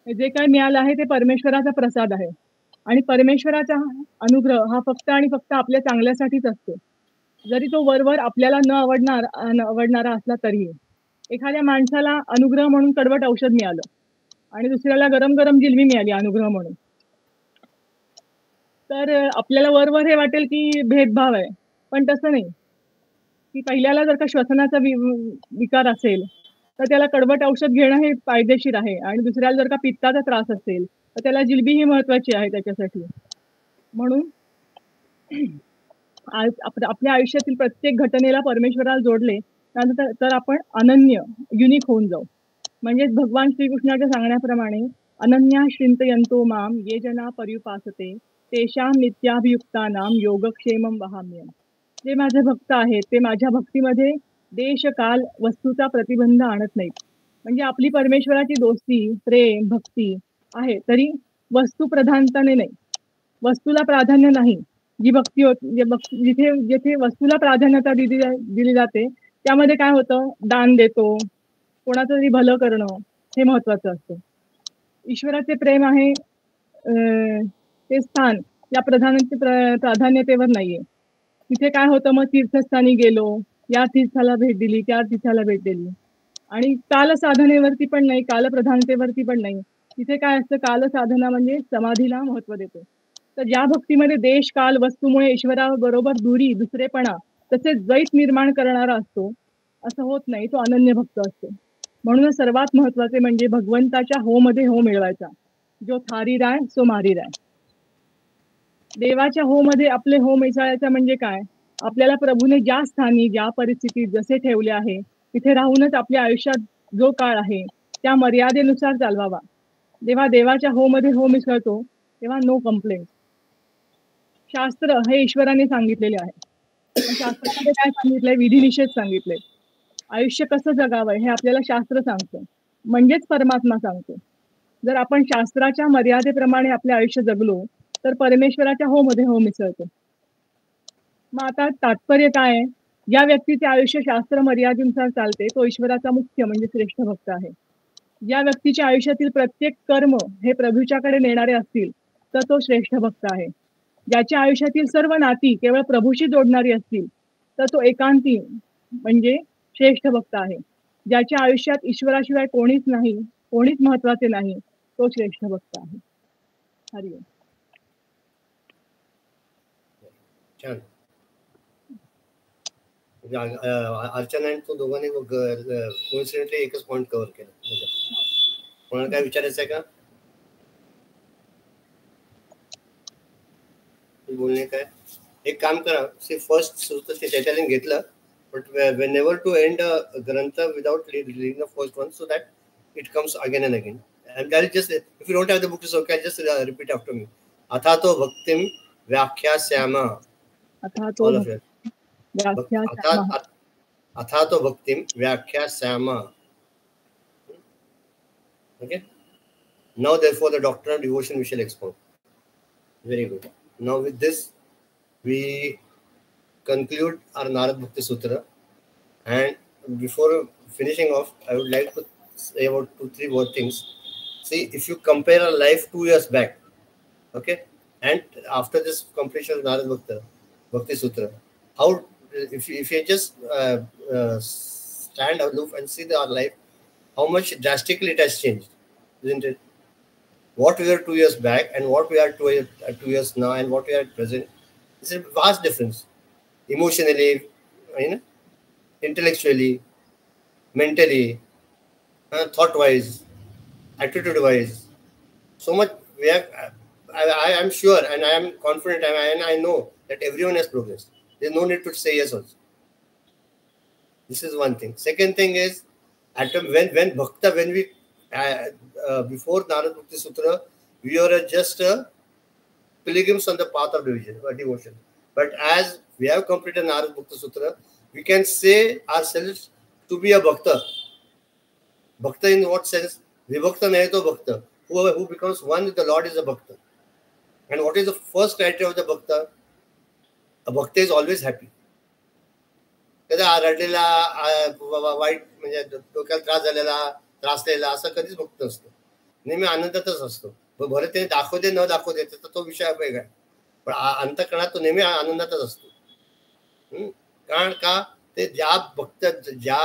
जे काही मिळालं आहे ते परमेश्वराचा प्रसाद आहे. आणि परमेश्वराचा अनुग्रह हा फक्त आणि फक्त आपल्या चांगल्यासाठीच असतो. जरी तो वरवर आपल्याला न आवडणारा असला तरीही. एखाद्या माणसाला अनुग्रह म्हणून कडवट औषध मिळालं आणि दुसऱ्याला गरम गरम जिलबी मिळाली अनुग्रह म्हणून, तर आपल्याला वरवर हे वाटेल की भेदभाव आहे. पण तसं नाही. की पहिल्याला जर का श्वसनाचा विकार असेल तर त्याला कडवट औषध घेणं हे फायदेशीर आहे, आणि दुसऱ्याला जर का पित्ताचा त्रास असेल तर त्याला जिलबी ही महत्वाची आहे त्याच्यासाठी. म्हणून आपल्या आयुष्यातील प्रत्येक घटनेला परमेश्वराला जोडले तर आपण अनन्य युनिक होऊन जाऊ. म्हणजेच भगवान श्रीकृष्णाच्या सांगण्याप्रमाणे अनन्या चिंतयन्तो माम ये जना पर्युपासते तेषां नित्याभियुक्तानां योगक्षेमं वहाम्यहम्. जे माझे भक्त आहेत ते माझ्या भक्तीमध्ये देश काल वस्तूचा प्रतिबंध आणत नाहीत. म्हणजे आपली परमेश्वराची दोस्ती, प्रेम, भक्ती आहे तरी वस्तू प्रधानताने नाही, वस्तूला प्राधान्य नाही. जी भक्ती जिथे जिथे वस्तूला प्राधान्यता दिली जाते त्यामध्ये काय होतं, दान देतो, कोणाचं तरी भलं करणं हे महत्वाचं असतं. ईश्वराचे प्रेम आहे ते स्थान या प्राधान्यतेवर नाहीये. तिथे काय होतं, मग तीर्थस्थानी गेलो, या तीर्थाला भेट दिली, त्या तीर्थाला भेट दिली, आणि काल साधनेवरती पण नाही, काल प्रधानतेवरती पण नाही. तिथे काय असतं, काल साधना म्हणजे समाधीला महत्व देतो. तर ज्या भक्तीमध्ये देश काल वस्तूमुळे ईश्वराबरोबर दुरी, दुसरेपणा तसेच द्वैत निर्माण करणारा असतो, असं होत नाही, तो अनन्य भक्त असतो. म्हणूनच सर्वात महत्वाचे म्हणजे भगवंताच्या हो मध्ये हो मिळवायचा. जो थारी राय सो मारी राय. देवाच्या हो मध्ये आपले हो मिसळायचं म्हणजे काय, आपल्याला प्रभूने ज्या स्थानी ज्या परिस्थितीत जसे ठेवले आहे तिथे राहूनच आपल्या आयुष्यात जो काळ आहे त्या मर्यादेनुसार चालवावा. जेव्हा देवाच्या हो मध्ये हो मिसळतो तेव्हा नो कंप्लेंट. शास्त्र हे ईश्वराने सांगितलेले आहे. शास्त्रामध्ये काय सांगितलंय, विधिनिषेध सांगितले. आयुष्य कसं जगावं हे आपल्याला शास्त्र सांगतं, म्हणजेच परमात्मा सांगतो. जर आपण शास्त्राच्या मर्यादेप्रमाणे आपले आयुष्य जगलो तर परमेश्वराच्या हो मध्ये हो मिसळतो. मग आता तात्पर्य काय आहे, ज्या व्यक्तीचे आयुष्य शास्त्र मर्यादेनुसार चालते तो ईश्वराचा मुख्य म्हणजे श्रेष्ठ भक्त आहे. ज्या व्यक्तीच्या आयुष्यातील प्रत्येक कर्म हे प्रभूच्याकडे नेणारे असतील तर तो श्रेष्ठ भक्त आहे. ज्याच्या आयुष्यातील सर्व नाती केवळ प्रभूशी जोडणारी असतील तर तो एकांती म्हणजे श्रेष्ठ भक्त आहे. ज्याच्या आयुष्यात ईश्वराशिवाय कोणीच नाही, कोणीच महत्वाचे नाही, तो श्रेष्ठ भक्त आहे. हरिओम. छान. अर्चना आणि तो दोघांनी कोइन्सिडेंटली एकच पॉइंट कव्हर केला. कोणाला काय विचारायचं आहे का, बोलणे काय? एक काम करा, फर्स्ट सूत्र चैतन्याने घेतलं, but whenever to end a grantha without reading the first one so that it comes again and again. And I'll just, if you don't have the book, it's okay, I'll just repeat after me. Athato bhaktim vyakhyasama. All of it. Athato bhaktim vyakhyasama. Okay. Now therefore the doctrine of devotion we shall expound. Very good. Now with this we conclude our Narad Bhakti Sutra, and before finishing off I would like to say about 2-3 more things. See, if you compare our life 2 years back, okay, and after this completion of Narad Bhakti Sutra, how if you just stand aloof and see our life, how much drastically it has changed, isn't it? What we were 2 years back and what we are 2 years now and what we are at present, it's a vast difference. Emotionally, intellectually, mentally, thought-wise, attitude-wise, so much we have. I am sure and I am confident and I know that everyone has progressed. There is no need to say yes also. This is one thing. Second thing is, when Bhakta, when we before Narad Bhakti Sutra, we were just pilgrims on the path of devotion. But as we have completed Narad Bhakti Sutra, we can say ourselves to be a Bhakta. Bhakta in what sense? Vibhakta nahi to Bhakta. Who becomes one with the Lord is a Bhakta. And what is the first criteria of the Bhakta? A Bhakta is always happy. कदा रडलेला, white म्हणजे डोक्याला त्रास झालेला, त्रासलेला असं कधीच भक्त असतो. नेहमी आनंदातच असतो. भले ते दाखवू दे न दाखवू दे तर तो विषय वेगळा आहे, पण अंतःकरणात तो नेहमी आनंदातच असतो. कारण का, ते ज्या भक्त ज्या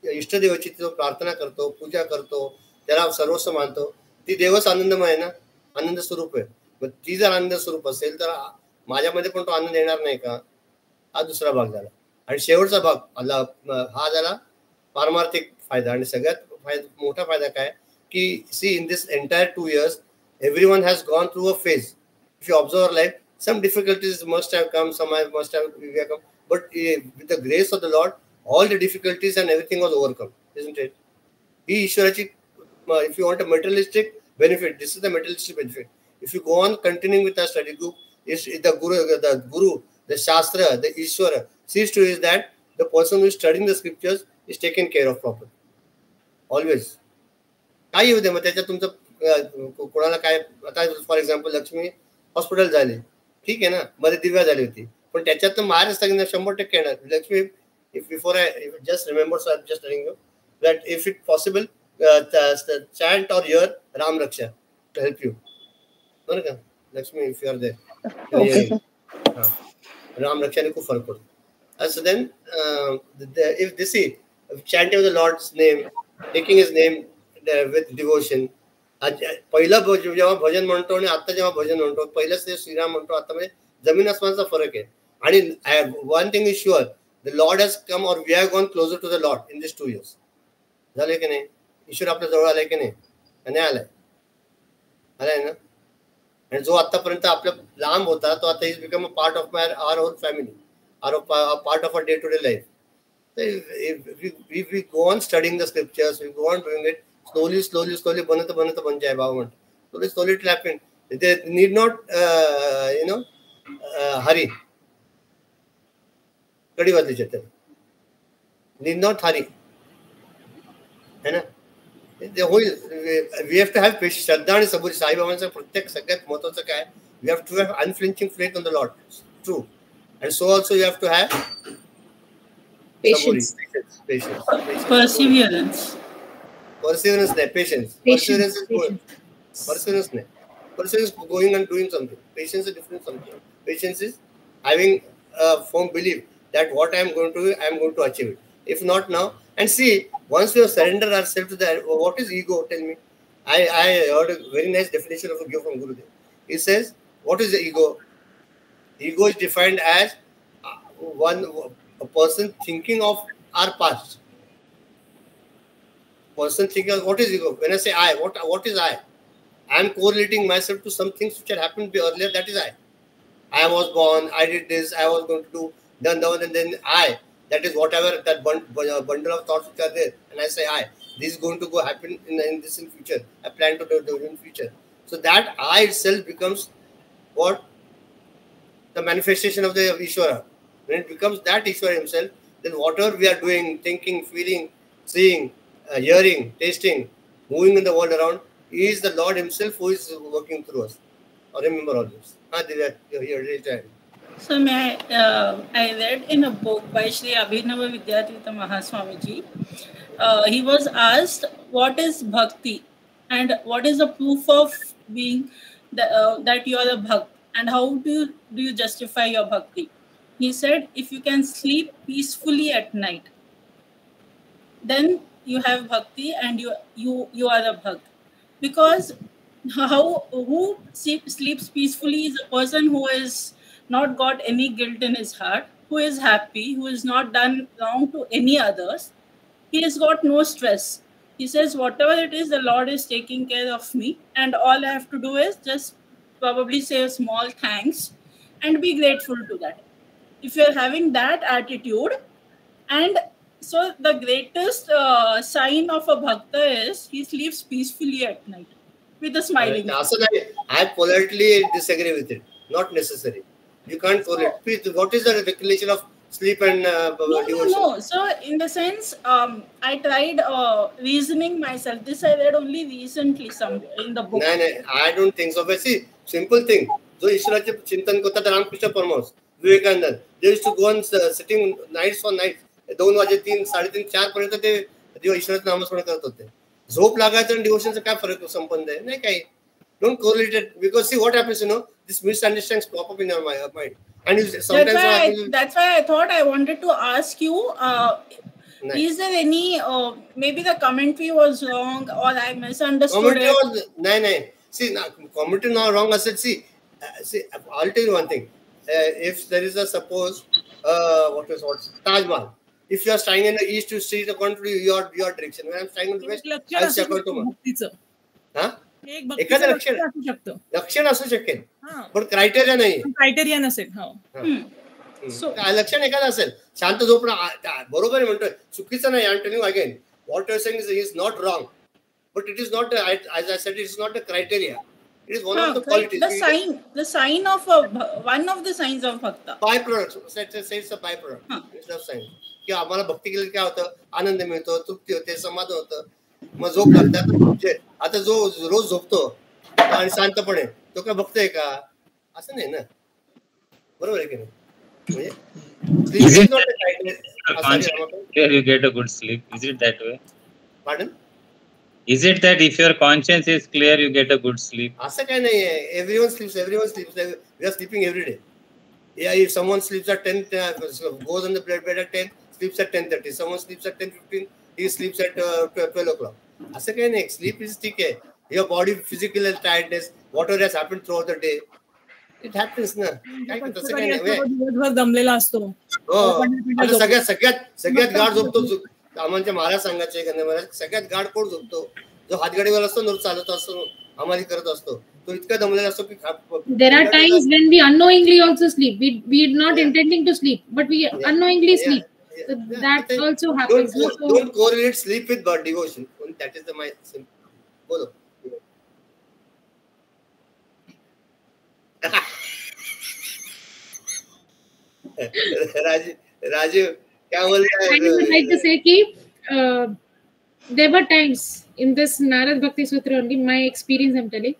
इष्टदेवाची तो प्रार्थना करतो, पूजा करतो, त्याला सर्वस्व मानतो, ती देवच आनंदमय आहे ना, आनंद स्वरूप आहे. मग ती जर आनंद स्वरूप असेल तर माझ्यामध्ये पण तो आनंद येणार नाही का? हा दुसरा भाग झाला. आणि शेवटचा भाग हा झाला पारमार्थिक फायदा. आणि सगळ्यात मोठा फायदा काय की see in this entire 2 years everyone has gone through a phase. If you observe our life, Some difficulties must have come, must have come, but with the grace of the Lord, all the difficulties and everything was overcome, isn't it? If you want a materialistic benefit, this is the materialistic benefit. If you go on continuing with our study group, the Guru, the Shastra, the Ishwara sees to is that the person who is studying the scriptures is taken care of properly. Always. काही होते मग त्याच्यात तुमचं कोणाला काय आता for example Lakshmi hospital झाली, ठीक आहे ना, मध्ये दिव्या झाली होती, पण त्याच्यात मार सगळ्यांना 100% येणार. Lakshmi, if before I just remember, so I'm just telling you that if it possible, chant or hear Ram Raksha to help you. बरं का Lakshmi, if you are there. Okay, sir. Ram Raksha ने खूप फरक पडतो. So then if they see chanting the Lord's name, taking his name with devotion, पहिला जेव्हा भजन म्हणतो आणि आता जेव्हा भजन म्हणतो, पहिलं ते श्रीराम म्हणतो, आता म्हणजे जमीन आसमानचा फरक आहे. आणि one thing is sure, the lord has come और we have gone closer to the lord in this 2 years. झाले की नाही? ईश्वर आपल्या जवळ आलाय की नाही? नाही आलाय? आलाय ना. आणि जो आतापर्यंत आपल्या लांब होता तो आता is become a part of our whole family, part of a day to day life. we go on studying the scriptures, we go on doing it slowly बनत बन जाए बाबा म्हणतो. Slowly it will happen. They need not hurry. कडी वाजली चेतन, need not hurry, है ना. We have to have patience. श्रद्धा आणि सबुरी. साईबाबांचं प्रत्येक सगळ्यात महत्वाचं काय, we have to have unflinching faith on the Lord. True. And so also you have to have Patience. Perseverance. Perseverance नाही, patience. Perseverance is good. Perseverance नाही. Perseverance is going and doing something. Patience is different something. Patience is having a firm belief that what I am going to do, I am going to achieve it. If not now, and see, once we have surrendered ourselves to that, what is ego? Tell me. I heard a very nice definition of a gift from Gurudev. He says, what is the ego? Ego is defined as a person thinking of our past. Person thinking of what is ego. When I say I, what is I? I am correlating myself to some things which had happened earlier. That is I. I was born. I did this. I was going to do done, and then I. That is whatever that bundle of thoughts which are there. And I say I. This is going to go happen in this in future. I plan to do in future. So that I itself becomes what? The manifestation of the Ishvara. When it becomes that Ishvara himself, then whatever we are doing, thinking, feeling, seeing, hearing, tasting, moving in the world around, is the Lord himself who is working through us. Or remember all this. So I read in a book by Sri Abhinava Vidyatirtha Mahaswamiji. He was asked, what is bhakti? And what is the proof of being that you are a bhakt? And how do you justify your bhakti? He said, if you can sleep peacefully at night, then you have bhakti and you are a bhakt. Because who sleeps peacefully is a person who has not got any guilt in his heart, who is happy, who has not done wrong to any others. He has got no stress. He says, whatever it is, the Lord is taking care of me, and all I have to do is just probably say a small thanks and be grateful to that. If you are having that attitude, and so the greatest sign of a bhakta is he sleeps peacefully at night with a smiling face. I politely disagree with it. Not necessary. You can't correlate. What is the regulation of sleep and devotion? No. So in the sense, I tried reasoning myself. This I read only recently somewhere in the book. No, I don't think so. But see, simple thing. जो ईश्वराचे चिंतन करतात Ramakrishna Paramhans, Vivekananda, they used to go on sitting nights for nights. 2 वाजे 3, 3:30, 4 पर्यंत ते ईश्वराचं नामस्मरण करत होते. झोप लागायचं आणि डिवोशनचा काय फरक संबंध आहे? नाही काही. Don't correlate it, because see what happens, this misunderstandings pop up in your mind. And sometimes that's why I thought I wanted to ask you, is there any, maybe the commentary was wrong or I misunderstood it? No. See, commentary not wrong. I said, see, I'll tell you one thing. If there is a suppose, what Taj Mahal. If you are staying in the east, you see according to your direction. When I'm staying in the west, I'll check out to हे एक एखादं भक्तीचं लक्षण लक्षण असू शकतं. लक्षण असू शकेल, हा, पण क्रायटेरिया नाही. क्रायटेरिया नसेल. हो. लक्षण एखादं असेल, शांत झोपणं बरोबर आहे म्हणतोय, चुकीचं नाही. I am telling again, what you are saying is not wrong, but it is not, as I said, it is not a criteria. It is one of the qualities. The sign of one of the signs of bhakta. Byproduct. It's a byproduct. It's a sign. की आम्हाला भक्ती केली काय होतं, आनंद मिळतो, तृप्ती होते, समाधान होतं, मग झोप लागते. आता जो रोज झोपतो आणि शांतपणे, तो काय भक्त आहे का? असं नाही ना, बरोबर आहे की नाही? Is it that you get a good sleep? Is it that way? Pardon? Is it that if your conscience is clear, you get a good sleep? असं काही नाही आहे. Everyone sleeps. We are sleeping every day. Yeah, if someone sleeps at 10, goes on the bed at 10, sleeps at 10:30. Someone sleeps at 10:15, he sleeps at 12 o'clock. असं काही नाही. Sleep is ठीक आहे. Your body, physical tiredness, whatever has happened throughout the day, it happens ना. काय तसं काही नाही. दिवसभर दमलेला असतो. आता सगळ्यात गाढ झोपतो. आम्हाला महाराज सांगायचे का नाही, सगळ्यात गाढ कोण झोपतो? जो हातगाडीवर असतो, नोट चालत असतो, आम्हाला करत असतो, तो इतका दमलेला असतो की. There are times when we unknowingly also sleep. We are not intending to sleep, but we unknowingly sleep. That also happens. Don't correlate sleep with devotion. That is my simple. Bolo. Rajiv, क्या बोल रहा है? I would like to say कि there were times in this Narad Bhakti Sutra only, my experience I'm telling.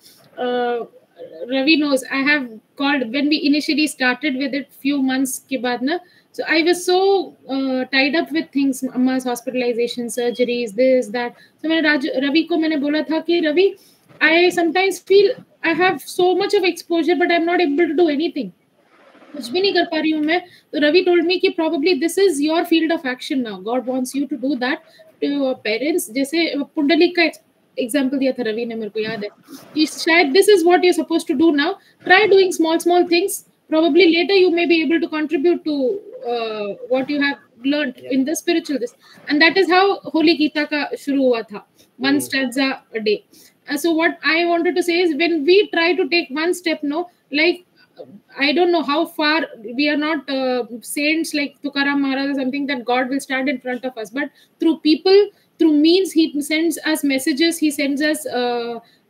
Ravi knows, I have called when we initially started with it few months ke baad na. So I was so tied up with things, Amma's hospitalization, surgeries, this, that. So Ravi ko maine bola tha ki Ravi, I sometimes feel I have so much of exposure, but I'm not able to do anything. कुछ भी नहीं कर पा रही हूँ मैं. तो Ravi told me कि probably this is your field of action now. God wants you to do that to your parents. जैसे पुंडलिक का एग्जाम्पल दिया था रवि ने, मेरे को याद है कि शायद this is what you're supposed to do now. Try doing small things. Probably later you may be able to contribute to what you have learned in the spiritual this. And that is how Holy Gita का शुरू हुआ था. One stanza a day. So what I wanted to say is, when we try to take one step, no, like I don't know how far, we are not saints like Tukaram Maharaj or something that God will stand in front of us, but through people, through means, he sends us messages, he sends us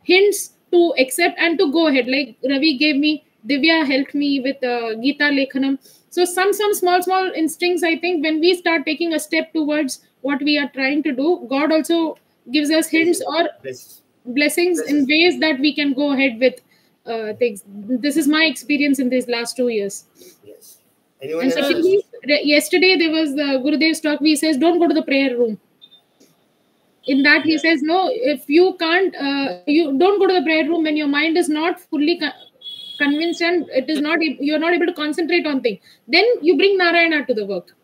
hints to accept and to go ahead. Like Ravi gave me, Divya helped me with Gita Lekhanam. So some small instincts, I think when we start taking a step towards what we are trying to do, God also gives us hints or blessings in ways that we can go ahead with things. This is my experience in these last 2 years. Yes. And secondly, yesterday there was the Gurudev's talk. He says, don't go to the prayer room. In that he says, no, if you can't, you don't go to the prayer room when your mind is not fully convinced and it is not, you're not able to concentrate on things. Then you bring Narayana to the work.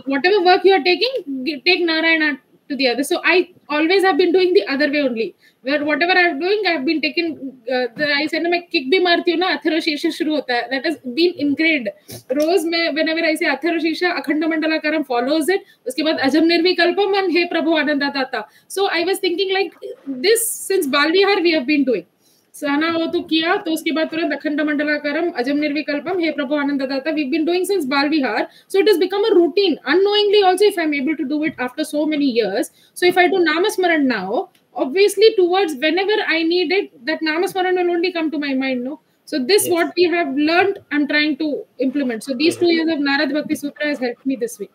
Whatever work you are taking, take Narayana to the other. So I always have been doing the other way only. Where whatever I'm doing, I've been taking. I said, मैं kick भी मारती हूँ ना, अथर्व शीर्ष शुरू होता है. That has been ingrained. रोज में whenever I say अथर्व शीर्ष, अखंड मंडलाकारम follows it. उसके बाद अजम निर्विकल्पम and hey Prabhu आनंदाता. So I was thinking like this since Bal Vihar we have been doing. सहना हो तो किया, तो उसके बाद तुरंत अखंड मंडलाकारम, अजम निर्विकल्पम, हे प्रभु आनंदाता. We've been doing since Bal Vihar. So it has become a routine. Unknowingly also, if I'm able to do it after so many years. So if I do Namasmaran now, obviously towards whenever I need it, that Namasmaran will only come to my mind, no? So this what we have learned, I'm trying to implement. So these 2 years of Narad Bhakti Sutra has helped me this way.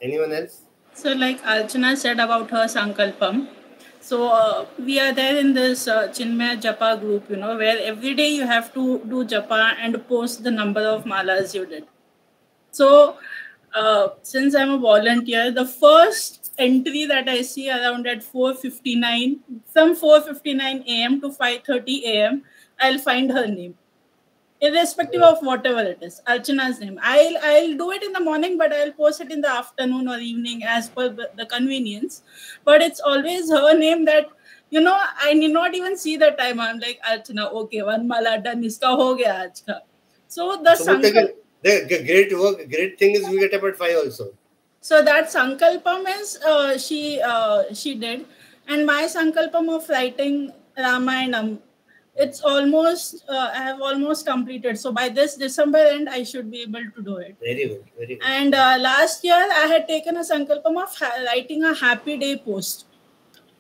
Anyone else? So like Archana said about her Sankalpam, so we are there in this Chinmaya Japa group, where every day you have to do Japa and post the number of malas you did. So since I'm a volunteer, the first entry that I see around at 4:59, from 4:59 a.m. to 5:30 a.m., I'll find her name, irrespective of whatever it is, Archana's name. I'll do it in the morning, but I'll post it in the afternoon or evening as per the convenience. But it's always her name that, I need not even see the time. I'm like, Archana, okay, one mala done, iska ho gaya aaj ka. So the great work, great thing is we get up at 5 also. So that Sankalpam is she did, and my Sankalpam of writing Ramayanam. It's almost, I have almost completed. So by this December end, I should be able to do it. Very good, very good. And last year, I had taken a sankalpam of writing a happy day post.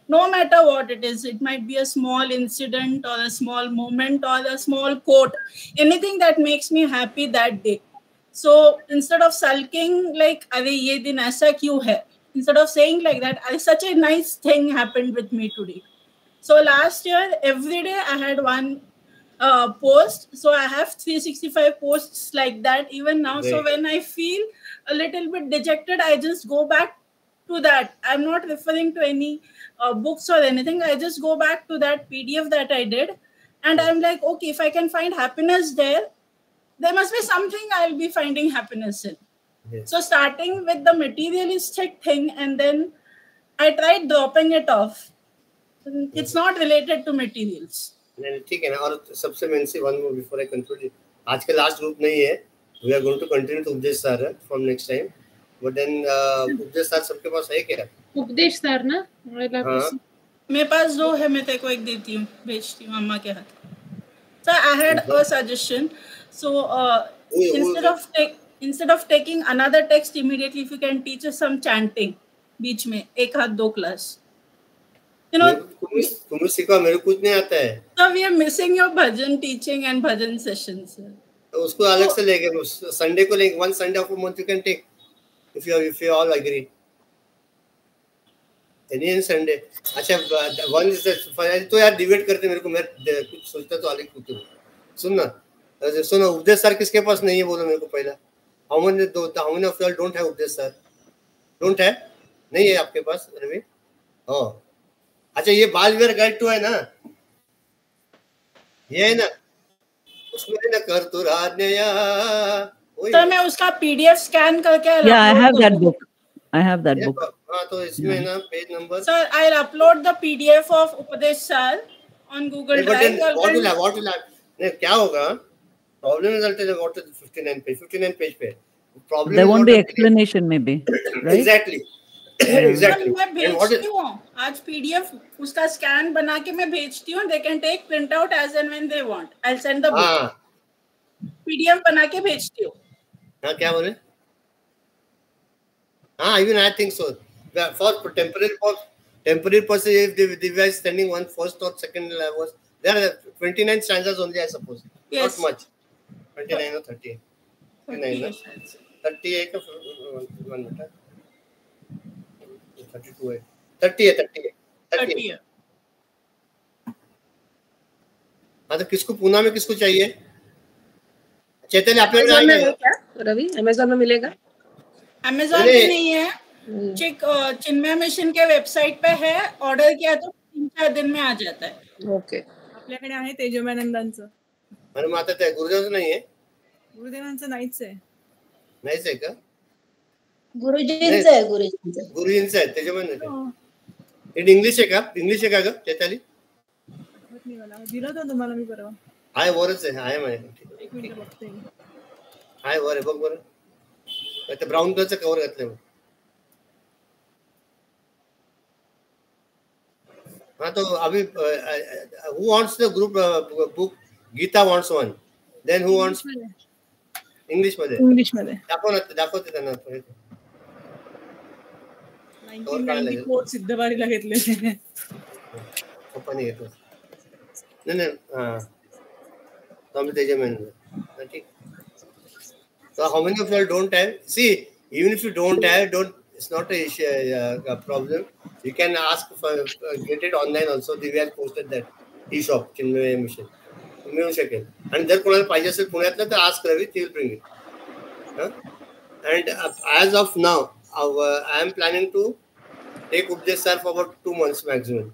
No matter what it is, it might be a small incident or a small moment or a small quote, anything that makes me happy that day. So instead of sulking like, "Arey, ye din aisa kyun hai?" Instead of saying like that, such a nice thing happened with me today. So last year, every day I had one post. So I have 365 posts like that even now. So when I feel a little bit dejected, I just go back to that. I'm not referring to any books or anything. I just go back to that PDF that I did. And I'm like, okay, if I can find happiness there must be something I'll be finding happiness in. Yes. So starting with the materialistic thing, and then I tried dropping it off. It's not related to materials. ठीक है ना. और सबसे main से one more before I conclude. आज का last group नहीं है. We are going to continue to उपदेश sir from next time. But then उपदेश सर सबके पास है क्या? उपदेश सर ना? मेरे पास दो है, मैं तेरे को एक देती हूँ, भेजती हूँ अम्मा के हाथ. So I had a suggestion. So instead of taking another text immediately, if you can teach us some chanting बीच में एक हाथ दो क्लास. You know, तुम्हें सिखा, मेरे कुछ नहीं आता है. So we are missing your bhajan teaching and bhajan sessions. तो उसको अलग से लेके संडे को लेके one Sunday of a month you can take if you all agree. Any Sunday. अच्छा one is तो यार डिबेट करते मेरे को, मैं कुछ सोचता तो अलग कुछ. सुनो उपदेश सर किसके पास नहीं है बोलो मेरे को पहला. How many of you all don't have उपदेश सर? Don't have? नहीं है आपके पास रवि? हाँ. अच्छा ये बाल विहार गाइड तो है ना, ये है ना, उसमें है ना कर तो राधया. तो मैं उसका PDF स्कैन करके I have that book. हाँ तो इसमें ना page number. Sir, I'll upload the PDF of उपदेश sir on Google Drive. What will happen? नहीं क्या होगा? Problem is ultimately what is 59 page पे. Problem. There won't be explanation maybe. Right? Exactly. Exactly. मैं भेजती हूँ आज PDF उसका स्कैन बना के मैं भेजती हूँ. They can take print out as and when they want. I'll send the book. PDF बना के भेजती हूँ. हाँ क्या बोले? हाँ even I think so. For temporary purpose, if the device standing one first or second was there are 29 stanzas only I suppose. Yes. Not much. 29 or 30. 29. 38 or 1 minute. 32 है. 30 है. हाँ तो किसको पूना में किसको चाहिए? चैतन्य आप लोग आएंगे क्या रवि? Amazon में मिलेगा? Amazon पे नहीं है. चिन्मय मिशन के वेबसाइट पे है. ऑर्डर किया तो 3-4 दिन में आ जाता है. ओके. आपल्याकडे आहे तेजोमानंदांचं. अरे माता ते गुरुदेवांचं नाही आहे? गुरुदेवांचं नाहीच आहे. नाहीच आहे का? गुरुजींचं आहे. गुरुजींचं आहे तेजोमानंद. हे इंग्लिश आहे का ग चैताली? दिलं होतं तुम्हाला मी परवा. हाय वरच आहे माझ्या. एक मिनिट बघते. हाय वर आहे बघ बरं. ते ब्राऊन कलरचं कव्हर घातलंय. हाँ तो अभी who wants the group book? Geeta wants one. Then who wants English मध्ये? दाखवते त्यांना. 1994 सिद्धवाडीला घेतले. पप्पाने घेतलं. नाही हाँ तो तेजोमानंद. ठीक. So how many of you all don't have? See, even if you don't have, it's not a problem. You can ask for get it online also. We have posted that e-shop Chinmay mission मिळू शकेल. आणि जर कोणाला पाहिजे असेल पुण्यातलं तर ask Ravi, he will bring it. And as of now, I am planning to take उपदेश sir for about 2 months maximum.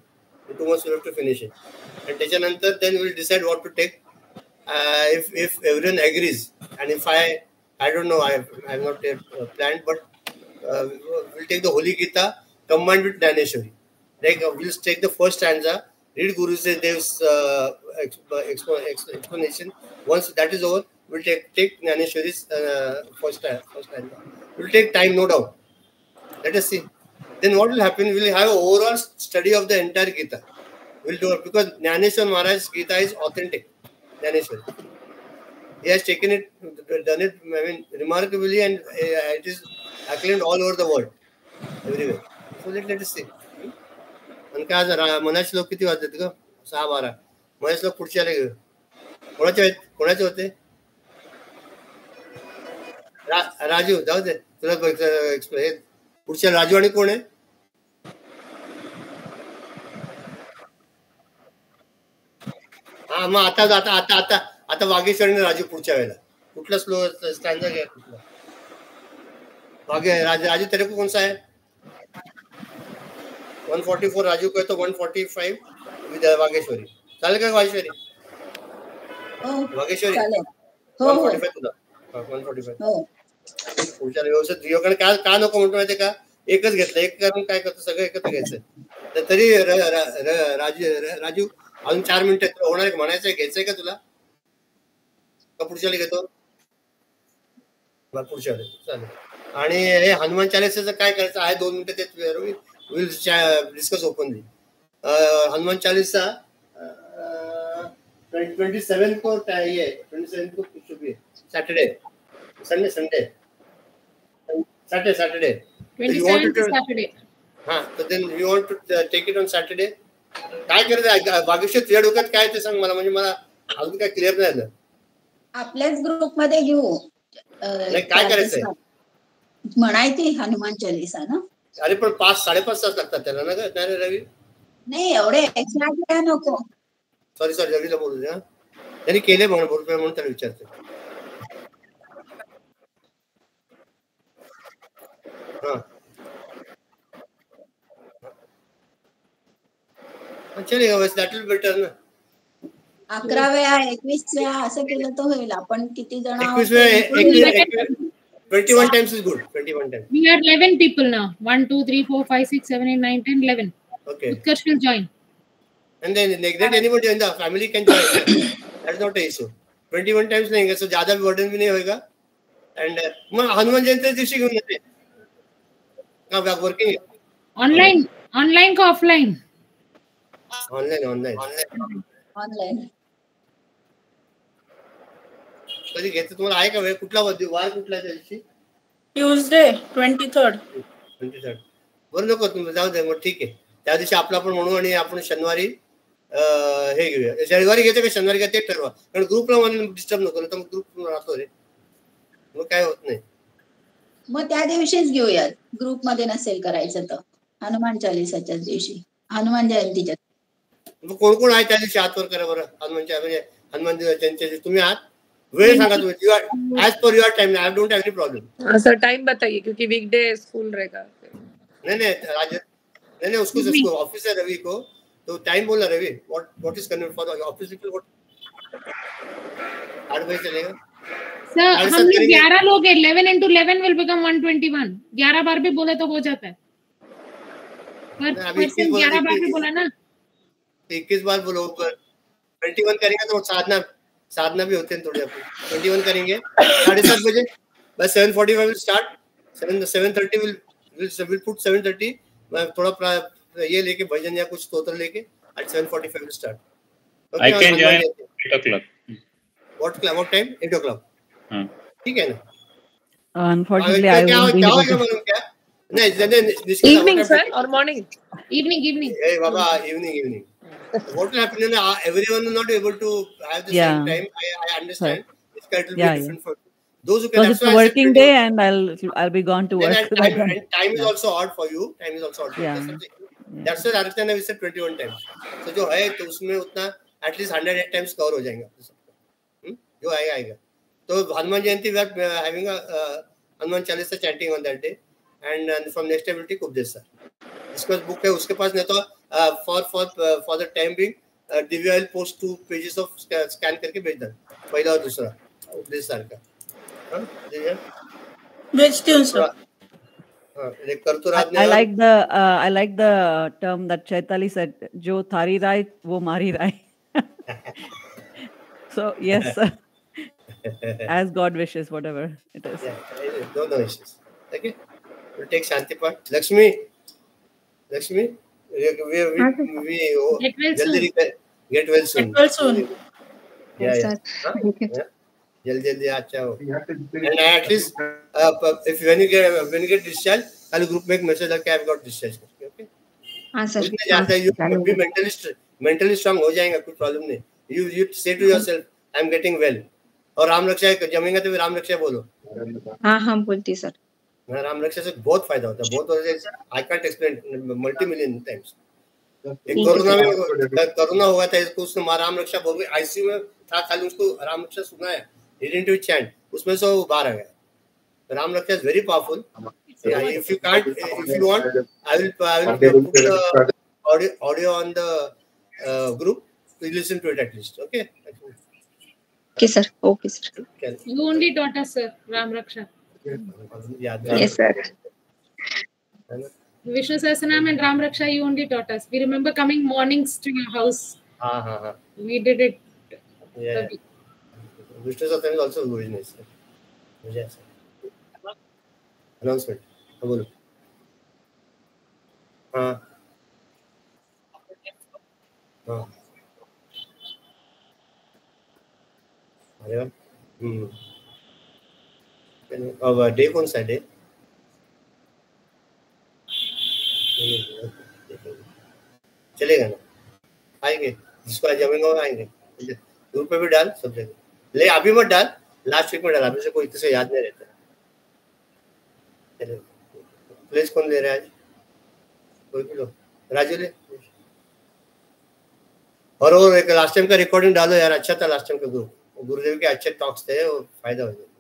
In 2 months we have to finish it. And त्याच्यानंतर then we will decide what to take. If everyone agrees, and if I don't know, I have not yet planned, but we'll take the Holy Gita combined with Dhaneshwari. Like we'll take the first stanza, read Guru Dev's explanation. Once that is over, we'll take Dhaneshwari's first stanza. We'll take time, no doubt. Let us see. Then what will happen? We'll have an overall study of the entire Gita. will do it, because Jnaneshwar Maharaj's Gita is authentic. Jnaneshwar, he has taken it, done it, I mean, remarkably, and it is acclaimed all over the world, everywhere. So let us see. आणि काय आज मनाचे लोक किती वाजतात ग? 6-12. मनाचे लोक पुढचे आले ग. कोणाचे आहेत? कोणाचे होते? राजू, जाऊ दे, तुला एक्सप्लेन. पुढच्या राजू आणि कोण आहे? हा, मग आता वागेश्वर आणि राजू पुढच्या वेळेला. कुठला स्लो स्टँडर्ड घ्या? कुठला राजू तेरे को कौन सा है? 144 राजू को है तो 145 वागेश्वरी. चालेल का वागेश्वरी? वागेश्वरी 145 तुला. 145 पुढच्या व्यवस्थित रिओकडे का नको म्हणतो माहितीये का? एकच घेतलं, एक करून काय करतो, सगळं एकत्र घ्यायचं. तर तरी राजू अजून 4 मिनिटं होणार आहे. म्हणायचंय, घ्यायचंय का तुला? का पुढच्याला घेतो? पुढच्या चालेल. आणि हे हनुमान चालीसाचं काय करायचं आहे? 2 मिनिटं ते will discuss openly. Hanuman Chalisa 27 को ये है, 27 को शुभ है, Saturday, Sunday. Saturday. 27th Saturday. हाँ, तो then you want to take it on Saturday. काय करायचं? भाग्यश्री तुझ्या डोक्यात काय ते सांग मला, म्हणजे मला अजून काय क्लिअर नाही झालं. आपल्याच ग्रुप मध्ये घेऊ. काय करायचंय? म्हणायची हनुमान चालीसा ना. अरे पण 5-5.5 तास लागतात त्याला ना ग? नाही रवी, नाही एवढे एक्स्ट्रा नको. सॉरी रवीला बोलू दे. त्यांनी केले म्हणून त्याला विचारतो. चलेगा वैसे, that will be better ना. 11 वेळा 21 वेळा असं केलं तर होईल. आपण किती जण? 21 वेळा 21 times is good. 21 times. We are 11 people now. 1, 2, 3, 4, 5, 6, 7, 8, 9, 10, 11. Okay. Utkarsh will join. And then anybody in the family can join. That's not an issue. 21 times नहीं है, so ज़्यादा burden भी नहीं होएगा. And मैं हनुमान जयंती दिवशी घेऊन येते. हाँ, we are working. Online का offline? ऑनलाईन. कधी घेते? तुम्हाला आहे का वेळ? कुठला वार कुठला त्या दिवशी? Tuesday 23rd. बरं, नको तुम्ही जाऊ दे मग, ठीक आहे. त्या दिवशी आपला पण म्हणू आणि आपण शनिवारी हे घेऊया. शनिवारी घेते का शनिवारी घ्या ते ठरवा, कारण ग्रुपला मला डिस्टर्ब नको ना, तर मग ग्रुप राहतो रे, मग काय होत नाही. मग त्या दिवशीच घेऊयात. ग्रुप मध्ये नसेल करायचं तर हनुमान चालीसाच्या दिवशी, हनुमान जयंतीच्या. कोण कोण आहे त्या दिवशी? हातवर करा बरं. हनुमान जयंती तुम्ही आहात? वेळ सांगा तुम्ही. As per your time. I don't have any problem. Sir time बताइए, क्योंकि वीकडे स्कूल रहेगा. नहीं उसको ऑफिस है रवि को, तो टाइम बोला Ravi. What is convenient for office people? 8 बजे चलेगा सर. हम लोग 11 लोग हैं. 11 into 11 will become 121. 11 बार भी बोले तो हो जाता है. पर 11 बार भी बोला ना, 21 बार बोलो. 21 करेंगे तो साधना भी होते हैं थोड़ी. अपन 21 करेंगे 7:30 बजे. बस 7:45 will start. 7:30 will put 7:30. मैं थोड़ा ये लेके भजन या कुछ स्तोत्र लेके at 7:45 will start. I can join 8 o'clock. What time? 8 o'clock. ठीक है ना? Unfortunately, I won't be able to. क्या? नहीं, evening sir or morning? Evening. Hey baba, evening. What will happen? Everyone will not be able to have the same time. I understand. It's going to be different for those who can. Because it's a working day and I'll be gone to work. And time is also odd for you. That's why Archana we said 21 times. So जो है तो उसमें उतना at least 108 times cover हो जाएगा. जो आएगा. तो Hanuman Jayanti we are having a Hanuman Chalisa chanting on that day, and from next time we'll take उपदेश सर. इसका बुक है उसके पास, नहीं तो for the time being Divya will post 2 pages of scan करके भेज दें, पहला और दूसरा उपदेश सर का. Which tune sir? I like the term that Chaitali said, जो थारी राय वो मारी राय. So yes, as God wishes, whatever it is. No issues. Okay, we'll take Shanti part. Lakshmi, Get well soon. Get well soon. Get well soon. Yeah, Yes, yeah. sir. Huh? Thank you. Yeah. जल्दी अच्छा हो. And at least if when you get discharged, कल group में एक message लग के I've got discharged. Okay. हाँ sir. उसमें जाता है, you be mentally strong हो जाएगा, कोई problem नहीं. You say to yourself, I'm getting well. और राम रक्षा जमेंगे तो राम रक्षा बोलो. हाँ बोलती सर. राम रक्षा से बहुत फायदा होता है, बहुत. I can't explain multi-million times. Corona हुआ था, इसको उसने राम रक्षा बोल के आईसीयू में था, खाली उसको राम रक्षा सुनाया, he didn't do chant, उसमें से वो बाहर आ गया. राम रक्षा is very powerful. If you can't, if you want, I will put the audio on the group. You listen to it at least. Okay. Okay, sir. Okay, sir. You only taught us, sir, Ram Raksha. Yes, sir. Vishnu Sahasranam and Ram Raksha, you only taught us. We remember coming mornings to your house. We did it. Yeah. Vishnu Sahasranam is also very nice. Yes. Announcement. बोलो. हाँ. अरे वाह. अब day कौन सा day? चलेगा ना? आएंगे. जिसको आज जमेंगे वो आएंगे. ग्रुप पे भी डाल, सब जगह. ले अभी मत डाल. लास्ट वीक में डाल. अभी से कोई इतने से याद नहीं रहता. चलो. प्लेस कौन ले रहा है आज? कोई भी लो. राजू ले. और वो एक लास्ट टाइम का रिकॉर्डिंग डालो यार, अच्छा था लास्ट टाइम का ग्रुप. गुरुदेव के अच्छे टॉक्स थे, वो फायदा हो जाएगा.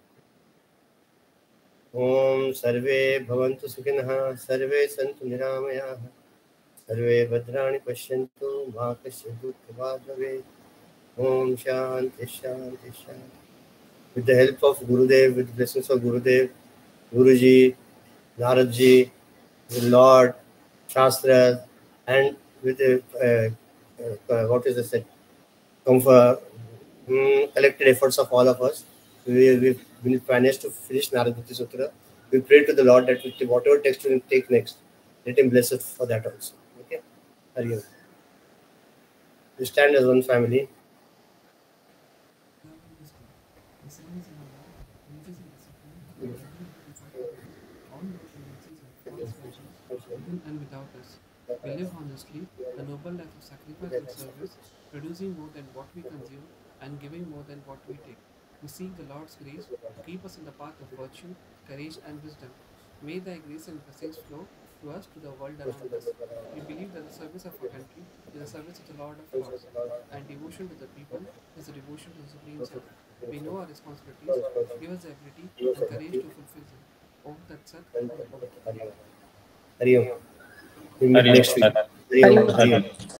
ओम सर्वे भवन्तु सुखिनः, सर्वे सन्तु निरामयाः, सर्वे भद्राणि पश्यन्तु, मा कश्चित् दुःखभाग् भवेत्. ओम शांति शांति शांति. With the help of Gurudev, with the blessings of Gurudev, Guruji, Naradji, the Lord, Shastras, and with the what is the comfort, collected efforts of all of us, we managed to finish Narad Bhakti Sutra. We pray to the Lord that whatever text we take next, let Him bless us for that also. Okay? Hari Om. We stand as one family. And without us, we live honestly, a noble life of sacrifice and service, producing more than what we consume and giving more than what we take. We seek the Lord's grace to keep us in the path of virtue, courage and wisdom. May Thy grace and blessings flow to us, to the world around us. We believe that the service of our country is the service of the Lord of Lords, and devotion to the people is a devotion to the Supreme Self. We know our responsibilities, give us the ability and courage to fulfill them. Om Tat Sat. Hari Om. We meet next week. Hari Om.